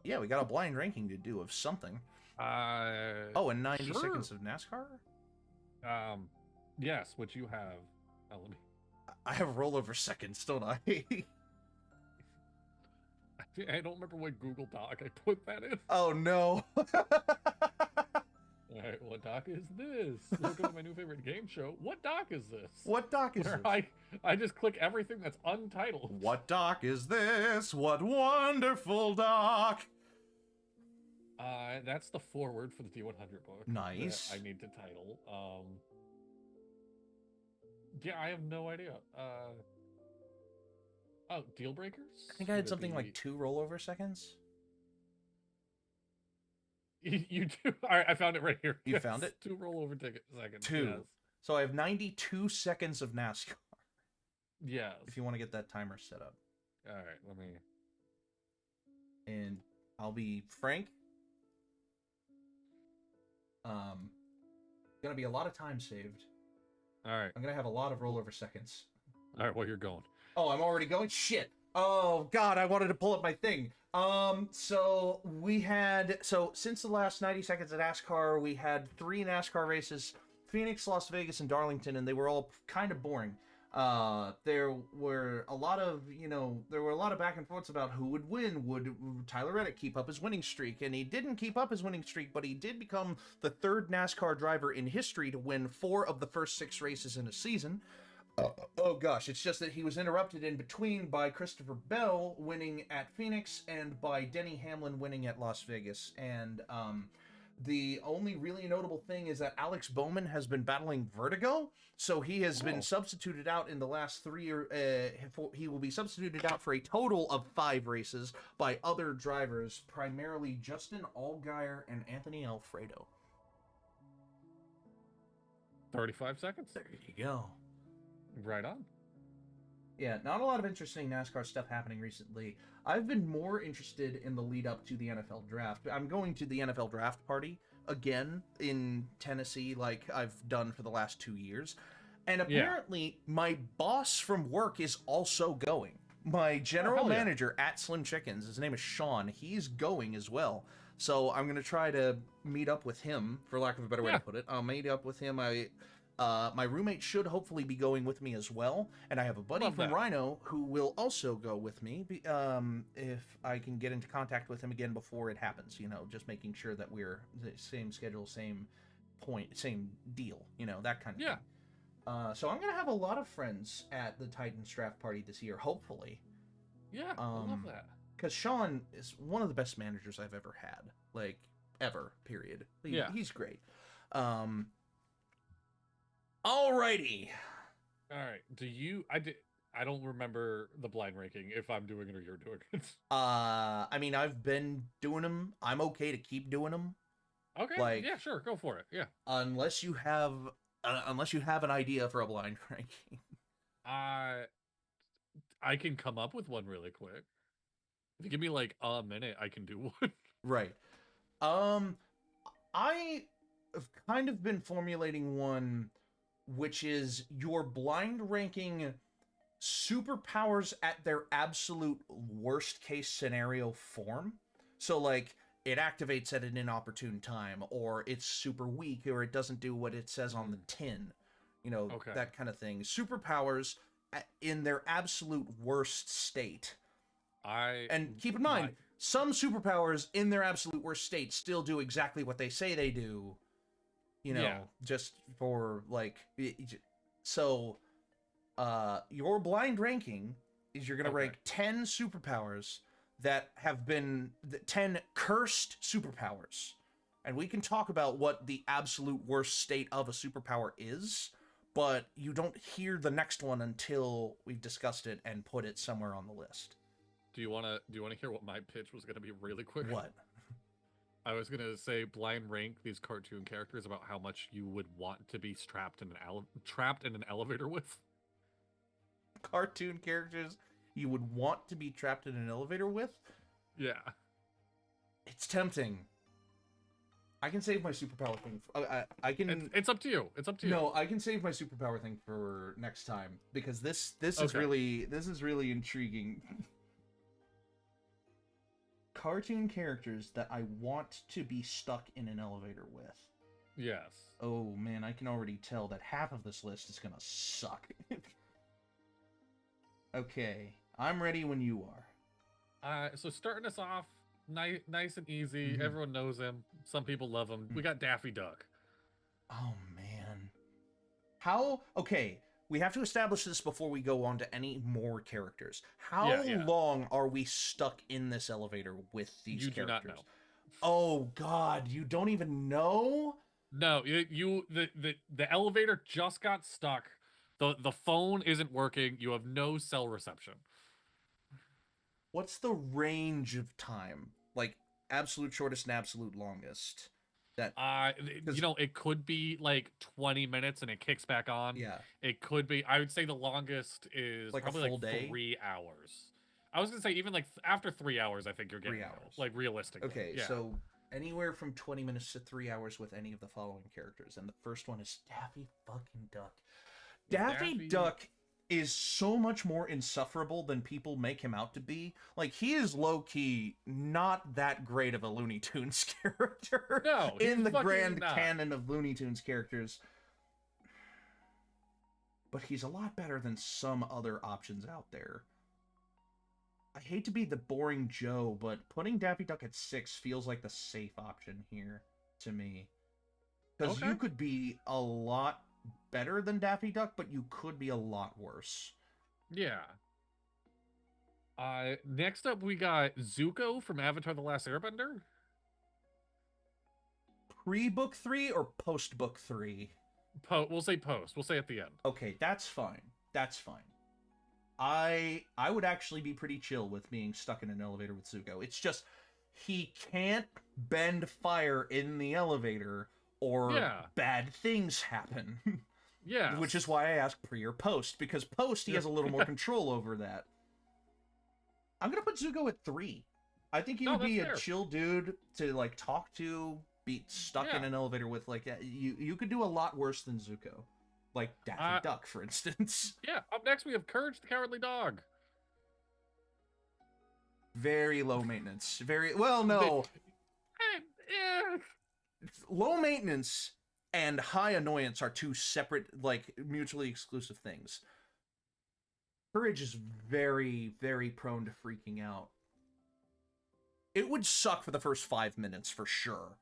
Yeah, we got a blind ranking to do of something. Oh, and 90 sure. seconds of NASCAR? Yes, which you have. Let me. I have rollover seconds, don't I? I don't remember what Google Doc I put that in. Oh, no. All right, what doc is this? Welcome to my new favorite game show. What doc is this? What doc is Where this? I just click everything that's untitled. What doc is this? What wonderful doc. That's the foreword for the D100 book. Nice. That I need to title. Yeah, I have no idea. Oh, deal breakers? I think I had something like 2 rollover seconds. You do. All right, I found it right here. You found it? 2 rollover ticket seconds. 2. Yes. So I have 92 seconds of NASCAR. Yes. If you want to get that timer set up. All right, let me. And I'll be frank. Gonna be a lot of time saved. All right. I'm gonna have a lot of rollover seconds. All right, well, you're going. Oh, I'm already going? Shit. Oh, God, I wanted to pull up my thing. So since the last 90 seconds of NASCAR, we had 3 NASCAR races, Phoenix, Las Vegas, and Darlington, and they were all kind of boring. There were a lot of, back and forths about who would win. Would Tyler Reddick keep up his winning streak? And he didn't keep up his winning streak, but he did become the 3rd NASCAR driver in history to win 4 of the first 6 races in a season. Oh gosh, it's just that he was interrupted in between by Christopher Bell winning at Phoenix and by Denny Hamlin winning at Las Vegas. And the only really notable thing is that Alex Bowman has been battling vertigo, so he has been substituted out in the last 3 he will be substituted out for a total of 5 races by other drivers, primarily Justin Allgaier and Anthony Alfredo. 35 seconds. There you go. Right on. Yeah, not a lot of interesting NASCAR stuff happening recently. I've been more interested in the lead up to the NFL draft. I'm going to the NFL draft party again in Tennessee like I've done for the last 2 years. And apparently my boss from work is also going. My general manager at Slim Chickens, his name is Sean, he's going as well. So I'm going to try to meet up with him, for lack of a better way to put it. I'll meet up with him. My roommate should hopefully be going with me as well, and I have a buddy from Rhino who will also go with me, if I can get into contact with him again before it happens, just making sure that we're the same schedule, same point, same deal, that kind of thing. So I'm going to have a lot of friends at the Titans draft party this year, hopefully. Yeah, I love that. Because Sean is one of the best managers I've ever had, like, ever, period. He's great. Alrighty. All right. I don't remember the blind ranking if I'm doing it or you're doing it. I mean, I've been doing them. I'm okay to keep doing them. Okay. Yeah, sure. Go for it. Yeah. Unless you have an idea for a blind ranking. I can come up with one really quick. If you give me like a minute, I can do one. Right. I have kind of been formulating one, which is your blind ranking superpowers at their absolute worst case scenario form. So like it activates at an inopportune time, or it's super weak, or it doesn't do what it says on the tin, that kind of thing. Superpowers in their absolute worst state. And keep in mind, some superpowers in their absolute worst state still do exactly what they say they do. Just for like, so your blind ranking is you're going to rank 10 superpowers that have been 10 cursed superpowers. And we can talk about what the absolute worst state of a superpower is, but you don't hear the next one until we've discussed it and put it somewhere on the list. Do you want to hear what my pitch was going to be really quick? What? I was going to say blind rank these cartoon characters about how much you would want to be trapped in an elevator with. Cartoon characters you would want to be trapped in an elevator with? Yeah. It's tempting. I can save my superpower thing. I can. It's up to you. It's up to you. No, I can save my superpower thing for next time because this is really intriguing. Cartoon characters that I want to be stuck in an elevator with. Yes. Oh man, I can already tell that half of this list is gonna suck. Okay, I'm ready when you are. So starting us off, nice and easy. Everyone knows him. Some people love him. We got Daffy Duck. Oh man. Okay, we have to establish this before we go on to any more characters. How long are we stuck in this elevator with these characters? You do not know. Oh god, you don't even know? No, the elevator just got stuck. The phone isn't working. You have no cell reception. What's the range of time? Like absolute shortest and absolute longest? It could be like 20 minutes and it kicks back on. Yeah. It could be. I would say the longest is like probably a full like day? 3 hours. I was gonna say even like after 3 hours, I think you're getting 3 hours. Like realistically. Okay, so anywhere from 20 minutes to 3 hours with any of the following characters, and the first one is Daffy fucking Duck. Daffy Duck is so much more insufferable than people make him out to be. Like, he is low-key not that great of a Looney Tunes character No, in the grand not. canon of Looney Tunes characters. But he's a lot better than some other options out there. I hate to be the boring Joe, but putting Daffy Duck at 6 feels like the safe option here to me. Because you could be a lot better than Daffy Duck, but you could be a lot worse. Yeah. Next up, we got Zuko from Avatar: The Last Airbender. Pre-book 3 or post-book 3? We'll say post. We'll say at the end. Okay, that's fine. That's fine. I would actually be pretty chill with being stuck in an elevator with Zuko. It's just he can't bend fire in the elevator or bad things happen. Yeah. Which is why I asked pre or post, because post he has a little more control over that. I'm gonna put Zuko at 3. I think he would be a chill dude to like talk to, be stuck in an elevator with. Like, you could do a lot worse than Zuko. Like Daffy Duck, for instance. Yeah, up next we have Courage the Cowardly Dog. Very low maintenance. Very, well, no. Low maintenance and high annoyance are two separate, like, mutually exclusive things. Courage is very, very prone to freaking out. It would suck for the first 5 minutes, for sure.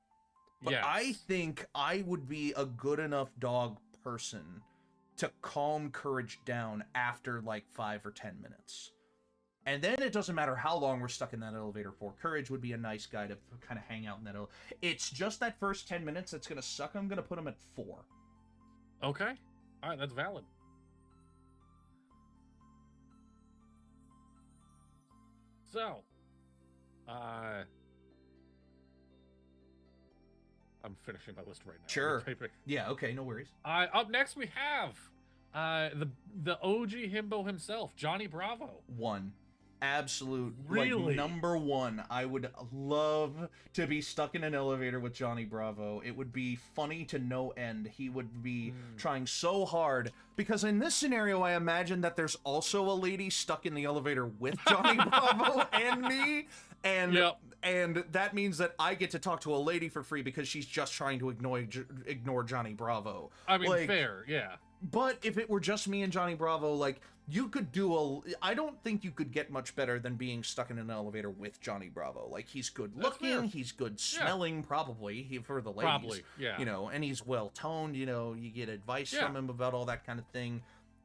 But I think I would be a good enough dog person to calm Courage down after like 5 or 10 minutes. And then it doesn't matter how long we're stuck in that elevator for. Courage would be a nice guy to kind of hang out in that elevator. It's just that first 10 minutes that's going to suck. I'm going to put him at 4. Okay. All right, that's valid. So, I'm finishing my list right now. Sure. Yeah, okay, no worries. Up next we have the OG himbo himself, Johnny Bravo. 1. Absolute, really? Like, number 1. I would love to be stuck in an elevator with Johnny Bravo. It would be funny to no end. He would be trying so hard. Because in this scenario, I imagine that there's also a lady stuck in the elevator with Johnny Bravo and me. And that means that I get to talk to a lady for free because she's just trying to ignore Johnny Bravo. I mean, like, fair, yeah. But if it were just me and Johnny Bravo, like, you could do I don't think you could get much better than being stuck in an elevator with Johnny Bravo. Like, he's good looking, he's good smelling, probably, for the ladies. Probably, yeah. You know, and he's well-toned, you know, you get advice from him about all that kind of thing.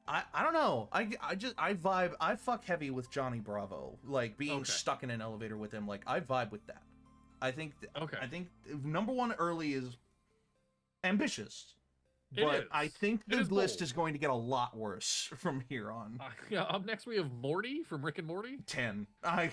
I don't know. I fuck heavy with Johnny Bravo. Like, being stuck in an elevator with him, like, I vibe with that. I think number 1 early is ambitious. But I think the list is going to get a lot worse from here on. Up next we have Morty from Rick and Morty. 10. I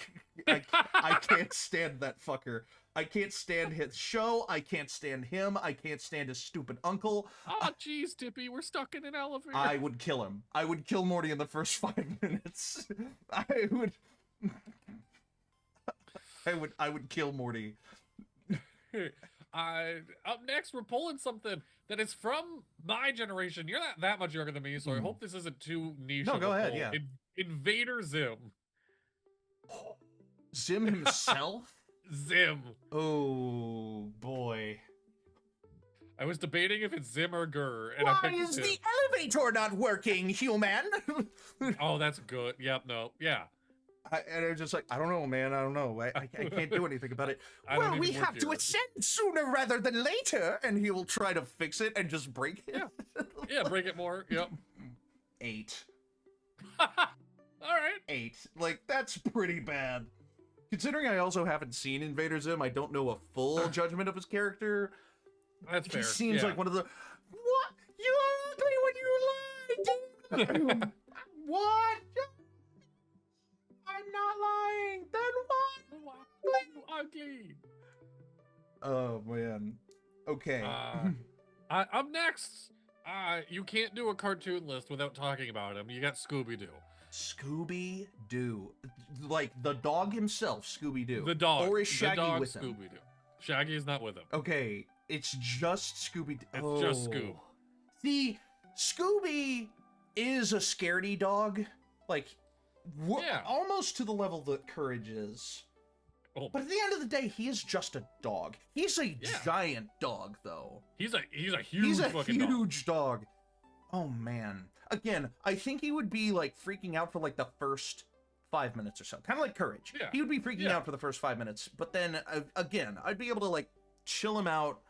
can't stand that fucker. I can't stand his show. I can't stand him. I can't stand his stupid uncle. Oh, jeez, Tippy, we're stuck in an elevator. I would kill him. I would kill Morty in the first 5 minutes. I would kill Morty. Up next, we're pulling something that is from my generation. You're not that much younger than me, so I hope this isn't too niche. No, go ahead, yeah. Invader Zim. Zim himself? Zim. Oh, boy. I was debating if it's Zim or Gur, and Why is the elevator not working, human? Oh, that's good. Yep, no, yeah. And I'm just like, I don't know, man. I don't know. I can't do anything about it. Well, we have to ascend sooner rather than later. And he will try to fix it and just break it. Yeah, break it more. Yep. 8. All right. 8. Like, that's pretty bad. Considering I also haven't seen Invader Zim, I don't know a full judgment of his character. That's fair. He seems like one of the... What? You ugly when you lie. What? I'm not lying. Then what? You ugly. Oh man. Okay. Up next, you can't do a cartoon list without talking about him. You got Scooby-Doo. Scooby-Doo, like the dog himself, Scooby-Doo. The dog. Or is Shaggy the dog, with him? Scooby-Doo. Shaggy is not with him. Okay, it's just Scooby-Doo. It's just Scoob. See, Scooby is a scaredy dog, like Yeah. almost to the level that Courage is. Oh, But at the end of the day, he is just a dog. He's a giant dog, though. he's a huge fucking dog. huge dog. Oh man. Again, I think he would be like freaking out for like the first 5 minutes or so. Kind of like Courage. Yeah. He would be freaking out for the first 5 minutes, but then again, I'd be able to like chill him out,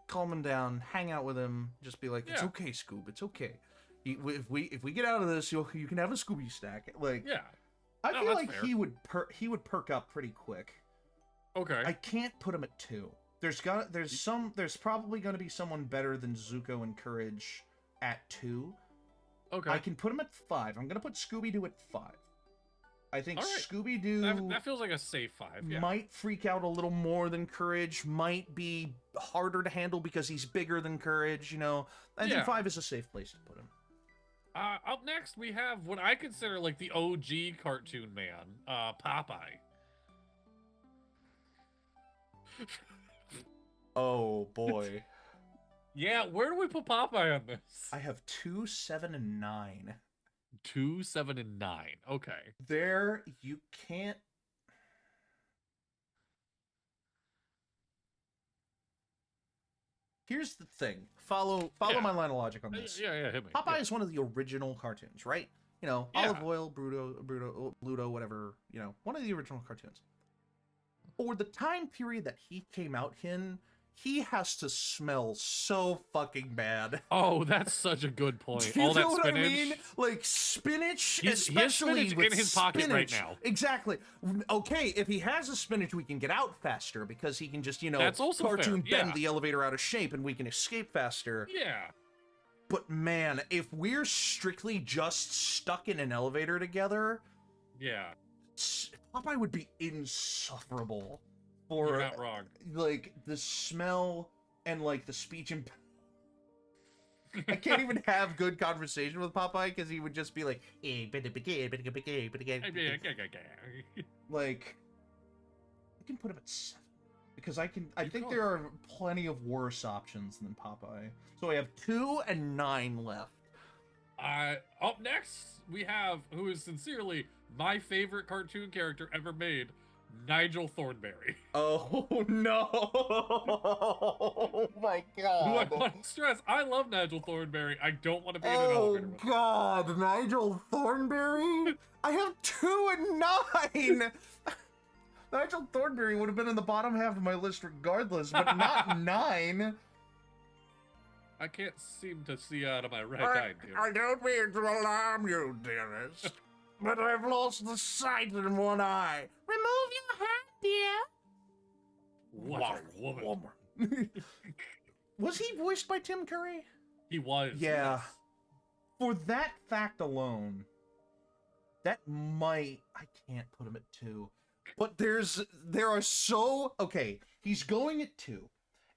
calm him down, hang out with him, just be like, "It's okay, Scoob. It's okay. If we get out of this, you can have a Scooby snack." Like, I feel like fair. he would perk up pretty quick. Okay. I can't put him at 2. There's probably gonna be someone better than Zuko and Courage at 2. Okay. I can put him at 5. I'm gonna put Scooby-Doo at 5. I think All right. Scooby-Doo that feels like a safe 5. Yeah. might freak out a little more than Courage, might be harder to handle because he's bigger than Courage, you know. I think 5 is a safe place to put him. Up next, we have what I consider like the OG cartoon man, Popeye. Oh boy. Yeah, where do we put Popeye on this? I have 2, 7, and 9. 2, 7, and 9. Okay. There, you can't. Here's the thing. Follow my line of logic on this. Yeah, hit me. Popeye is one of the original cartoons, right? You know, Olive Oil, Bluto, whatever, you know, one of the original cartoons. For the time period that he came out in, he has to smell so fucking bad. Oh, that's such a good point. Do you All that know what spinach. I mean? Like spinach, He has especially spinach with in his pocket right spinach. now. Exactly. Okay, if he has a spinach, we can get out faster because he can just, you know, That's also cartoon fair, bend the elevator out of shape and we can escape faster. Yeah. But man, if we're strictly just stuck in an elevator together, Yeah. Popeye would be insufferable. You're not wrong. Like the smell and like the speech and I can't even have good conversation with Popeye because he would just be like like I can put him at 7 because I think there are plenty of worse options than Popeye. So I have 2 and 9 left. Up next, we have who is sincerely my favorite cartoon character ever made, Nigel Thornberry. Oh no! Oh my god! Who I want to stress, I love Nigel Thornberry. I don't want to be in an elevator with him. God, Nigel Thornberry? I have 2 and 9. Nigel Thornberry would have been in the bottom half of my list regardless, but not 9. I can't seem to see out of my right eye, dude. I don't mean to alarm you, dearest, but I've lost the sight in one eye. Remove your hat, dear. What a woman. Was he voiced by Tim Curry? He was. Yeah. Yes. For that fact alone, that might... I can't put him at 2. But there are so... Okay, he's going at 2.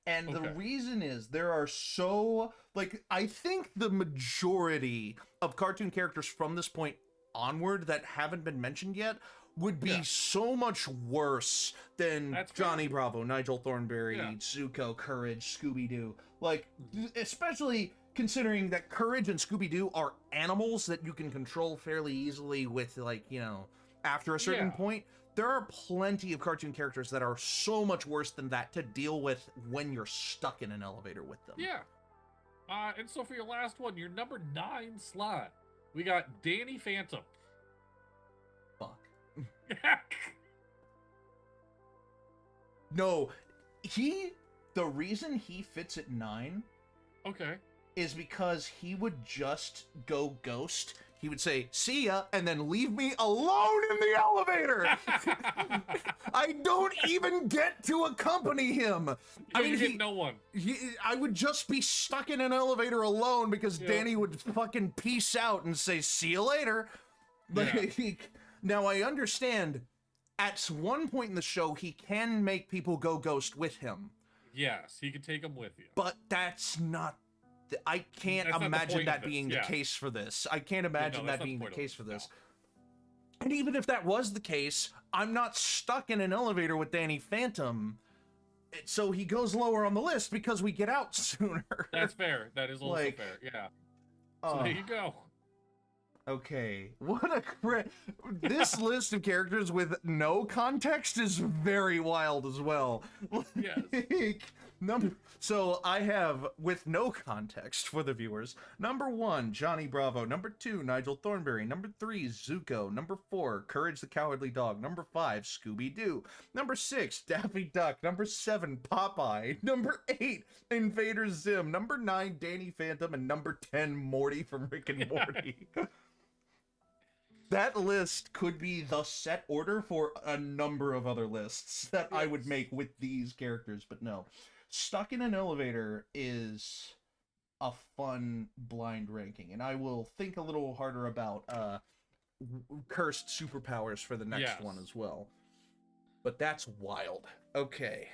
And the reason is there are so... Like, I think the majority of cartoon characters from this point onward that haven't been mentioned yet would be so much worse than Johnny Bravo, Nigel Thornberry, Zuko, Courage, Scooby-Doo. Like, especially considering that Courage and Scooby-Doo are animals that you can control fairly easily with, like, you know, after a certain point. There are plenty of cartoon characters that are so much worse than that to deal with when you're stuck in an elevator with them. Yeah. And so for your last one, your number 9 slot, we got Danny Phantom. Fuck. No, the reason he fits at 9 is because he would just go ghost. He would say, "See ya," and then leave me alone in the elevator. I don't even get to accompany him. I mean, get no one. I would just be stuck in an elevator alone because Danny would fucking peace out and say, "See you later." Like, now I understand. At one point in the show, he can make people go ghost with him. Yes, he can take them with you. But that's not... I can't imagine that being the case for this. I can't imagine that being the case for this. And even if that was the case, I'm not stuck in an elevator with Danny Phantom. So he goes lower on the list because we get out sooner. That's fair. That is also fair. Yeah. So there you go. Okay, what a this list of characters with no context is very wild as well. Yes. So I have, with no context for the viewers, number 1, Johnny Bravo. Number 2, Nigel Thornberry. Number 3, Zuko. Number 4, Courage the Cowardly Dog. Number 5, Scooby-Doo. Number 6, Daffy Duck. Number 7, Popeye. Number 8, Invader Zim. Number 9, Danny Phantom. And number 10, Morty from Rick and Morty. That list could be the set order for a number of other lists that I would make with these characters, but no. Stuck in an Elevator is a fun blind ranking, and I will think a little harder about cursed superpowers for the next one as well. But that's wild. Okay.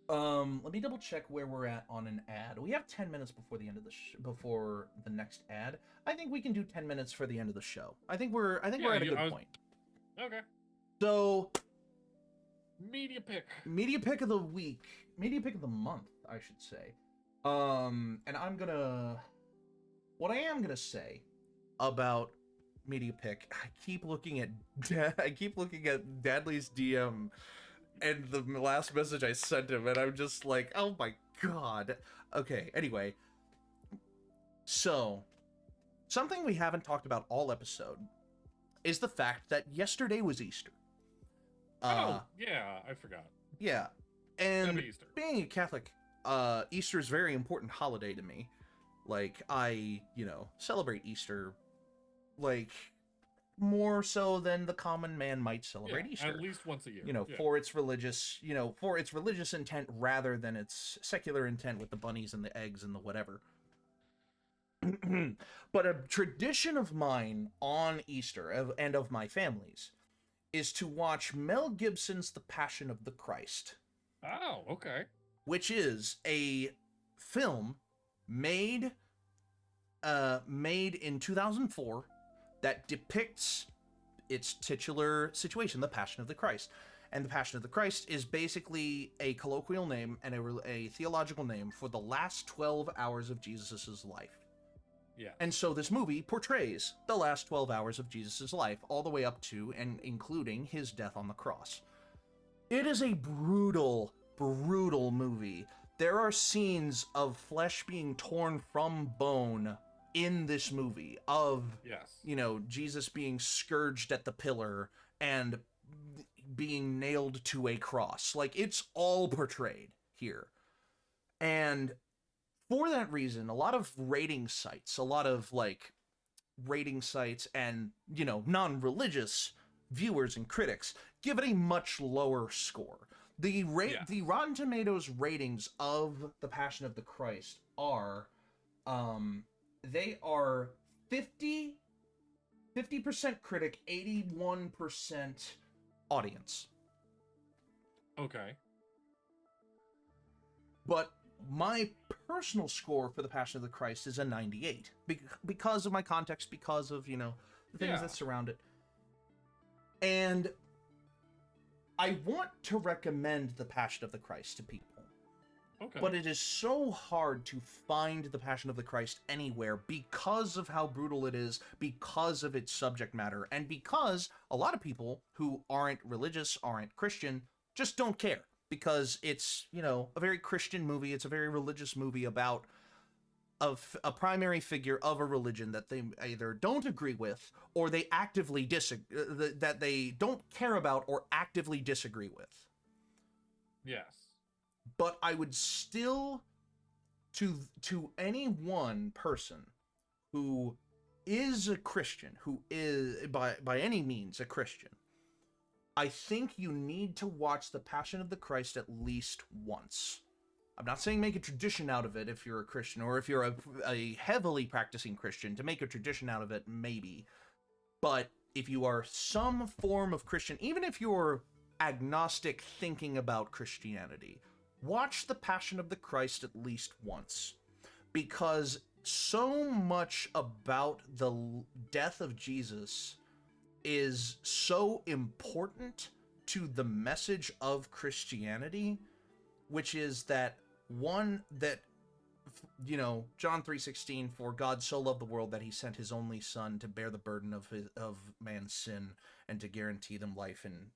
Let me double check where we're at on an ad. We have 10 minutes before the end of the before the next ad. I think we can do 10 minutes for the end of the show. I think we're at a good point. Okay. So, media pick of the week, media pick of the month, I should say. And what I am gonna say about media pick. I keep looking at Dadley's DM. And the last message I sent him, and I'm just like, oh my god. Okay, anyway. So, something we haven't talked about all episode is the fact that yesterday was Easter. Yeah, I forgot. Yeah, and Easter. Being a Catholic, Easter is a very important holiday to me. Like, I, celebrate Easter, like, more so than the common man might celebrate Easter. At least once a year. For its religious, intent rather than its secular intent with the bunnies and the eggs and the whatever. But a tradition of mine on Easter, and of my family's, is to watch Mel Gibson's The Passion of the Christ. Oh, okay. Which is a film made in 2004 that depicts its titular situation, the Passion of the Christ. And the Passion of the Christ is basically a colloquial name and a theological name for the last 12 hours of Jesus's life. Yeah. And so this movie portrays the last 12 hours of Jesus's life, all the way up to and including his death on the cross. It is a brutal, brutal movie. There are scenes of flesh being torn from bone in this movie, of Jesus being scourged at the pillar and being nailed to a cross. Like, it's all portrayed here. And for that reason, a lot of rating sites and non-religious viewers and critics give it a much lower score. The Rotten Tomatoes ratings of The Passion of the Christ are they are 50% critic, 81% audience. Okay. But my personal score for The Passion of the Christ is a 98. Because of my context, because of, the things that surround it. And I want to recommend The Passion of the Christ to people. Okay. But it is so hard to find The Passion of the Christ anywhere because of how brutal it is, because of its subject matter, and because a lot of people who aren't religious, aren't Christian, just don't care. Because it's, a very Christian movie, it's a very religious movie about a primary figure of a religion that they either don't agree with, or they actively that they don't care about or actively disagree with. Yes. But I would still, to any one person who is a Christian, who is by any means a Christian, I think you need to watch The Passion of the Christ at least once. I'm not saying make a tradition out of it if you're a Christian, or if you're a heavily practicing Christian, to make a tradition out of it, maybe. But if you are some form of Christian, even if you're agnostic thinking about Christianity, watch The Passion of the Christ at least once. Because so much about the death of Jesus is so important to the message of Christianity, which is that John 3:16, for God so loved the world that he sent his only son to bear the burden of man's sin and to guarantee them life and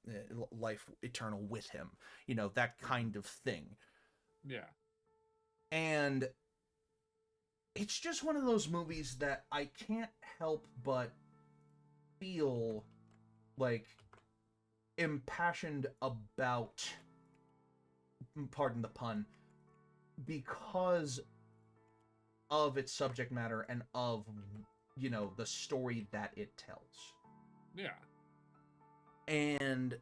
life eternal with him. That kind of thing. Yeah. And it's just one of those movies that I can't help but feel like impassioned about, pardon the pun, because of its subject matter and of, the story that it tells. Yeah. And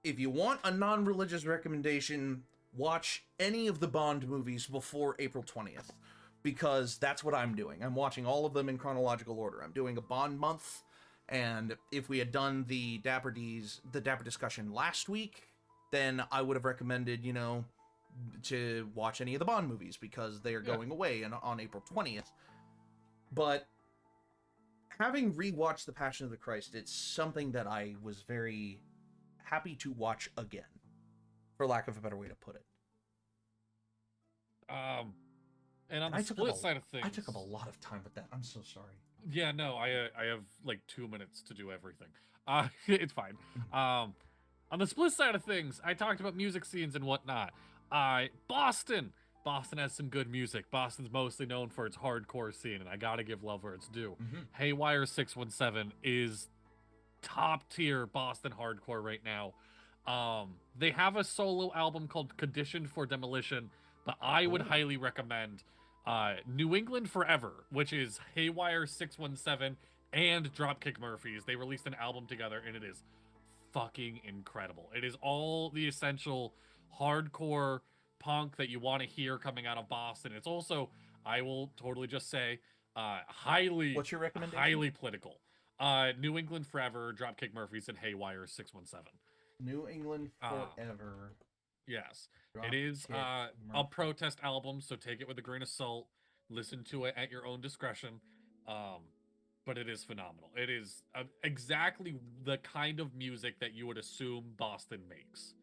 if you want a non-religious recommendation, watch any of the Bond movies before April 20th, because that's what I'm doing. I'm watching all of them in chronological order. I'm doing a Bond month, and if we had done the Dapper discussion last week, then I would have recommended, to watch any of the Bond movies, because they are going away on April 20th. But having rewatched The Passion of the Christ, it's something that I was very happy to watch again, for lack of a better way to put it. And on the split side of things, I took up a lot of time with that. I'm so sorry. Yeah, no, I have like 2 minutes to do everything. It's fine. On the split side of things, I talked about music scenes and whatnot. Boston has some good music. Boston's mostly known for its hardcore scene, and I gotta give love where it's due. Haywire 617 is top tier Boston hardcore right now. They have a solo album called Conditioned for Demolition, but I would highly recommend New England Forever, which is Haywire 617 and Dropkick Murphys. They released an album together, and it is fucking incredible. It is all the essential hardcore punk that you want to hear coming out of Boston. It's also, I will totally just say, highly, what's your recommendation? Highly political. New England Forever, Dropkick Murphys, and Haywire 617. New England Forever. Yes. It is a protest album, so take it with a grain of salt. Listen to it at your own discretion. But it is phenomenal. It is exactly the kind of music that you would assume Boston makes.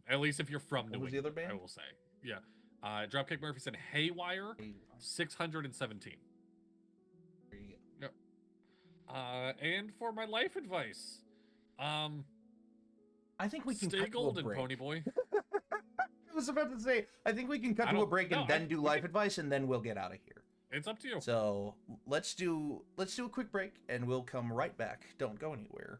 At least if you're from New England, the other band? I will say. Yeah. Dropkick Murphys and Haywire 617. Yep. And for my life advice, I think we can stay golden, Pony Boy. I was about to say, I think we can cut to a break and then do life advice, and then we'll get out of here. It's up to you. So let's do a quick break, and we'll come right back. Don't go anywhere.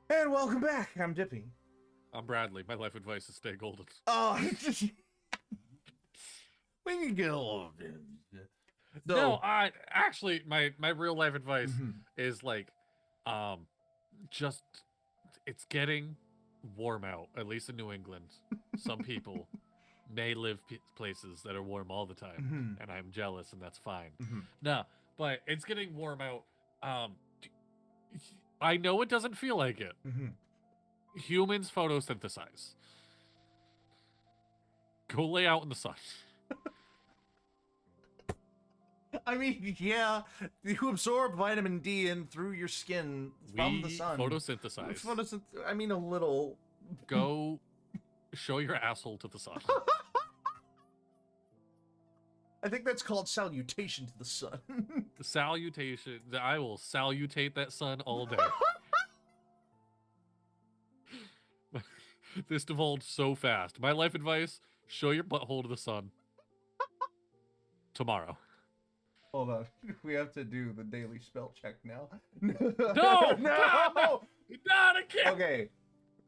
And welcome back. I'm Dippy. I'm Bradley. My life advice is stay golden. Oh, we can get along. No, actually my real life advice is like, just it's getting warm out. At least in New England, some people may live places that are warm all the time, and I'm jealous, and that's fine. No, but it's getting warm out. I know it doesn't feel like it. Humans photosynthesize. Go lay out in the sun. I mean, yeah, you absorb vitamin D in through your skin from the sun. Photosynthesize. I mean, a little. Go show your asshole to the sun. I think that's called salutation to the sun. Salutation. I will salutate that sun all day. This divulged so fast. My life advice, show your butthole to the sun. Tomorrow. Hold on. We have to do the daily spell check now. No! No! Not again! Okay.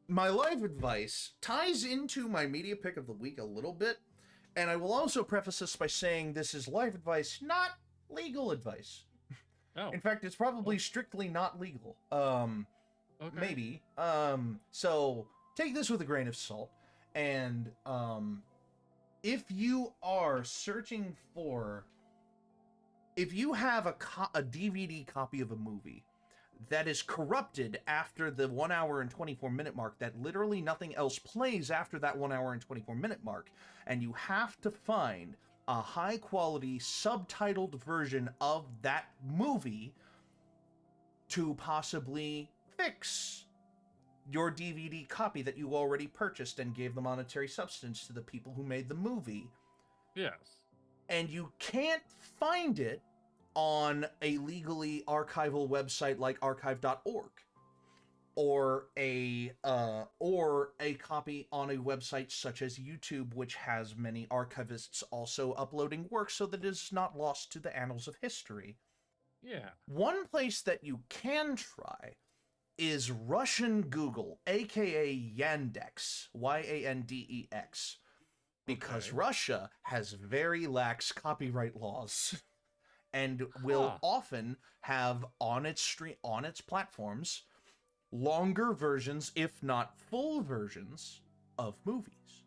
My life advice ties into my media pick of the week a little bit, and I will also preface this by saying this is life advice, not legal advice. Oh. In fact, it's probably strictly not legal. Okay. Maybe. So take this with a grain of salt. And if you are searching for, if you have a DVD copy of a movie that is corrupted after the 1 hour and 24 minute mark, that literally nothing else plays after that 1 hour and 24 minute mark, and you have to find a high quality subtitled version of that movie to possibly fix your DVD copy that you already purchased and gave the monetary substance to the people who made the movie. Yes. And you can't find it on a legally archival website like archive.org, or a copy on a website such as YouTube, which has many archivists also uploading work so that it is not lost to the annals of history. Yeah. One place that you can try is Russian Google, aka Yandex, Yandex, because Russia has very lax copyright laws and will often have on its platforms longer versions, if not full versions, of movies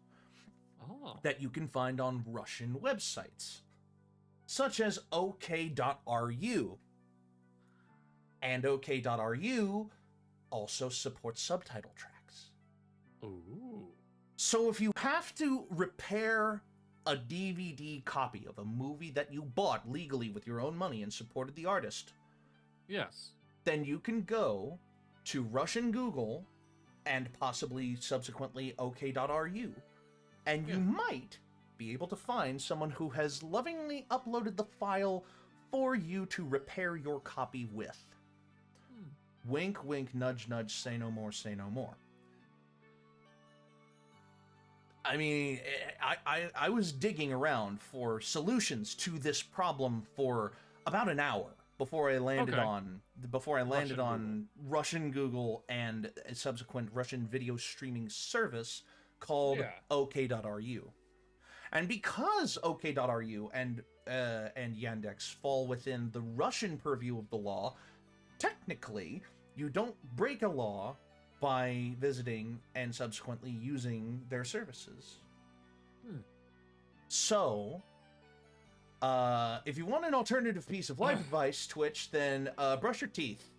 that you can find on Russian websites, such as OK.ru. And OK.ru also supports subtitle tracks. Ooh. So if you have to repair a DVD copy of a movie that you bought legally with your own money and supported the artist, Yes. then you can go to Russian Google and possibly subsequently OK.ru, and you might be able to find someone who has lovingly uploaded the file for you to repair your copy with. Wink, wink, nudge, nudge, say no more, say no more. I mean, I was digging around for solutions to this problem for about an hour before I landed on Russian Google and a subsequent Russian video streaming service called OK.ru. And because OK.ru and Yandex fall within the Russian purview of the law, technically, you don't break a law by visiting and subsequently using their services. So, if you want an alternative piece of life advice, Twitch, then brush your teeth.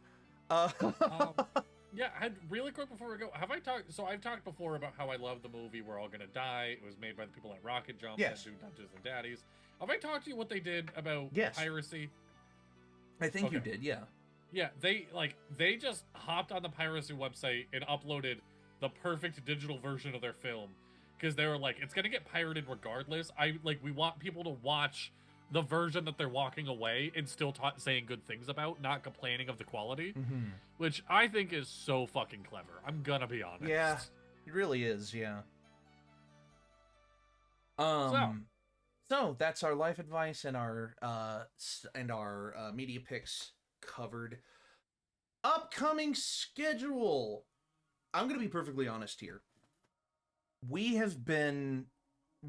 Yeah, really quick before we go, have I talked? So I've talked before about how I love the movie We're All Gonna Die. It was made by the people at Rocket Jump and do Dungeons and Daddies. Have I talked to you what they did about piracy? I think you did, yeah. Yeah, they just hopped on the piracy website and uploaded the perfect digital version of their film because they were like, it's gonna get pirated regardless. We want people to watch the version that they're walking away and still saying good things about, not complaining of the quality, which I think is so fucking clever. I'm gonna be honest. Yeah, it really is. Yeah. So that's our life advice and our media picks covered. Upcoming schedule. I'm gonna be perfectly honest here. We have been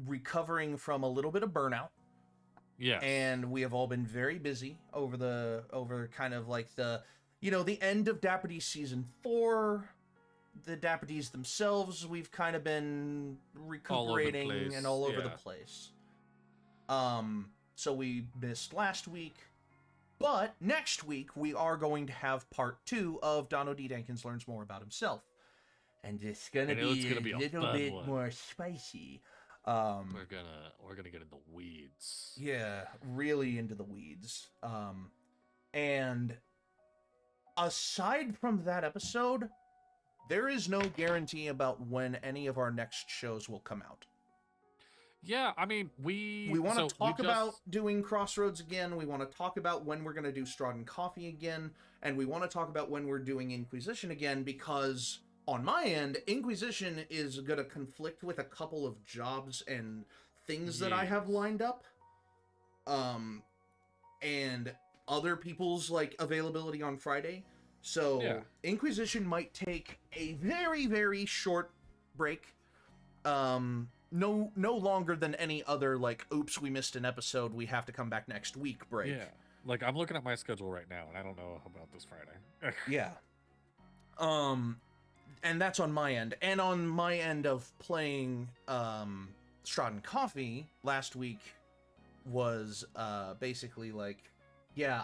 recovering from a little bit of burnout. Yeah. And we have all been very busy over kind of like the end of Dapper D season 4. The Dapper Ds themselves, we've kind of been recuperating and all over the place. So we missed last week, but next week we are going to have part 2 of Dono D. Dankins Learns More About Himself, and it's gonna be a little bit more spicy. We're gonna get into weeds. Yeah, really into the weeds. And aside from that episode, there is no guarantee about when any of our next shows will come out. Yeah, I mean, we want to talk about doing Crossroads again. We want to talk about when we're going to do Straw and Coffee again. And we want to talk about when we're doing Inquisition again, because on my end, Inquisition is going to conflict with a couple of jobs and things that I have lined up. And other people's availability on Friday. So Inquisition might take a very, very short break. No longer than any other oops, we missed an episode, we have to come back next week break. Yeah. I'm looking at my schedule right now and I don't know about this Friday. Yeah. And that's on my end. And on my end of playing Straw and Coffee last week was basically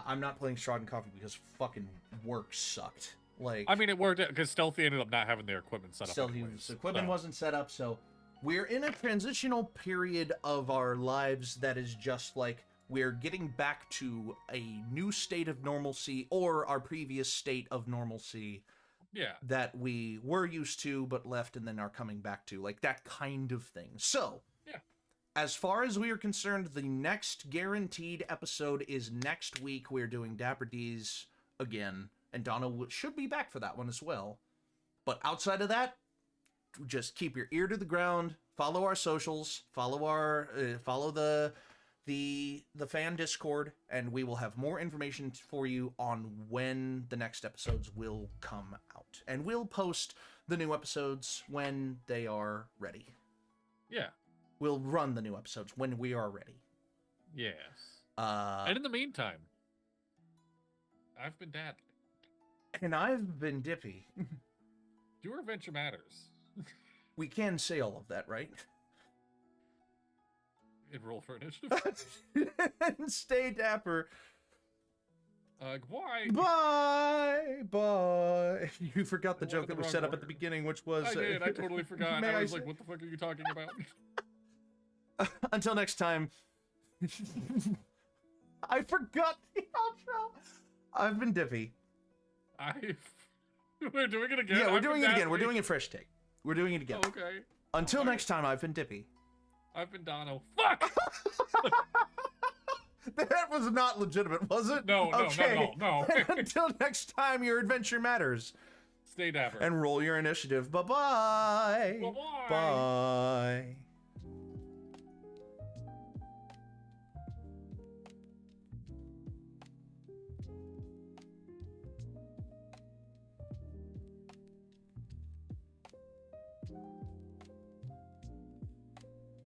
I'm not playing Straw and Coffee because fucking work sucked. I mean, it worked out because Stealthy ended up not having their equipment set up. Stealthy's equipment wasn't set up, so we're in a transitional period of our lives that is just we're getting back to a new state of normalcy, or our previous state of normalcy. Yeah. That we were used to but left and then are coming back to, that kind of thing. So, as far as we are concerned, the next guaranteed episode is next week. We're doing Dapper D's again, and Donna should be back for that one as well. But outside of that, just keep your ear to the ground, follow our socials, follow the fan Discord, and we will have more information for you on when the next episodes will come out. And we'll post the new episodes when they are ready. Yeah. We'll run the new episodes when we are ready. Yes. And in the meantime, I've been Dad. And I've been Dippy. Your adventure matters. We can say all of that, right? And roll for initiative. And stay dapper. Goodbye. Bye. You forgot the joke that was set up at the beginning, which was... I did. I totally forgot. I was like, what the fuck are you talking about? Until next time. I forgot the outro. I've been Dippy. We're doing it again? Yeah, we're doing it again. We're doing it fresh take. We're doing it again. Oh, okay. Until next time, I've been Dippy. I've been Dono. Fuck! That was not legitimate, was it? No, okay. No. Until next time, your adventure matters. Stay dapper. And roll your initiative. Bye-bye. Bye-bye. Bye.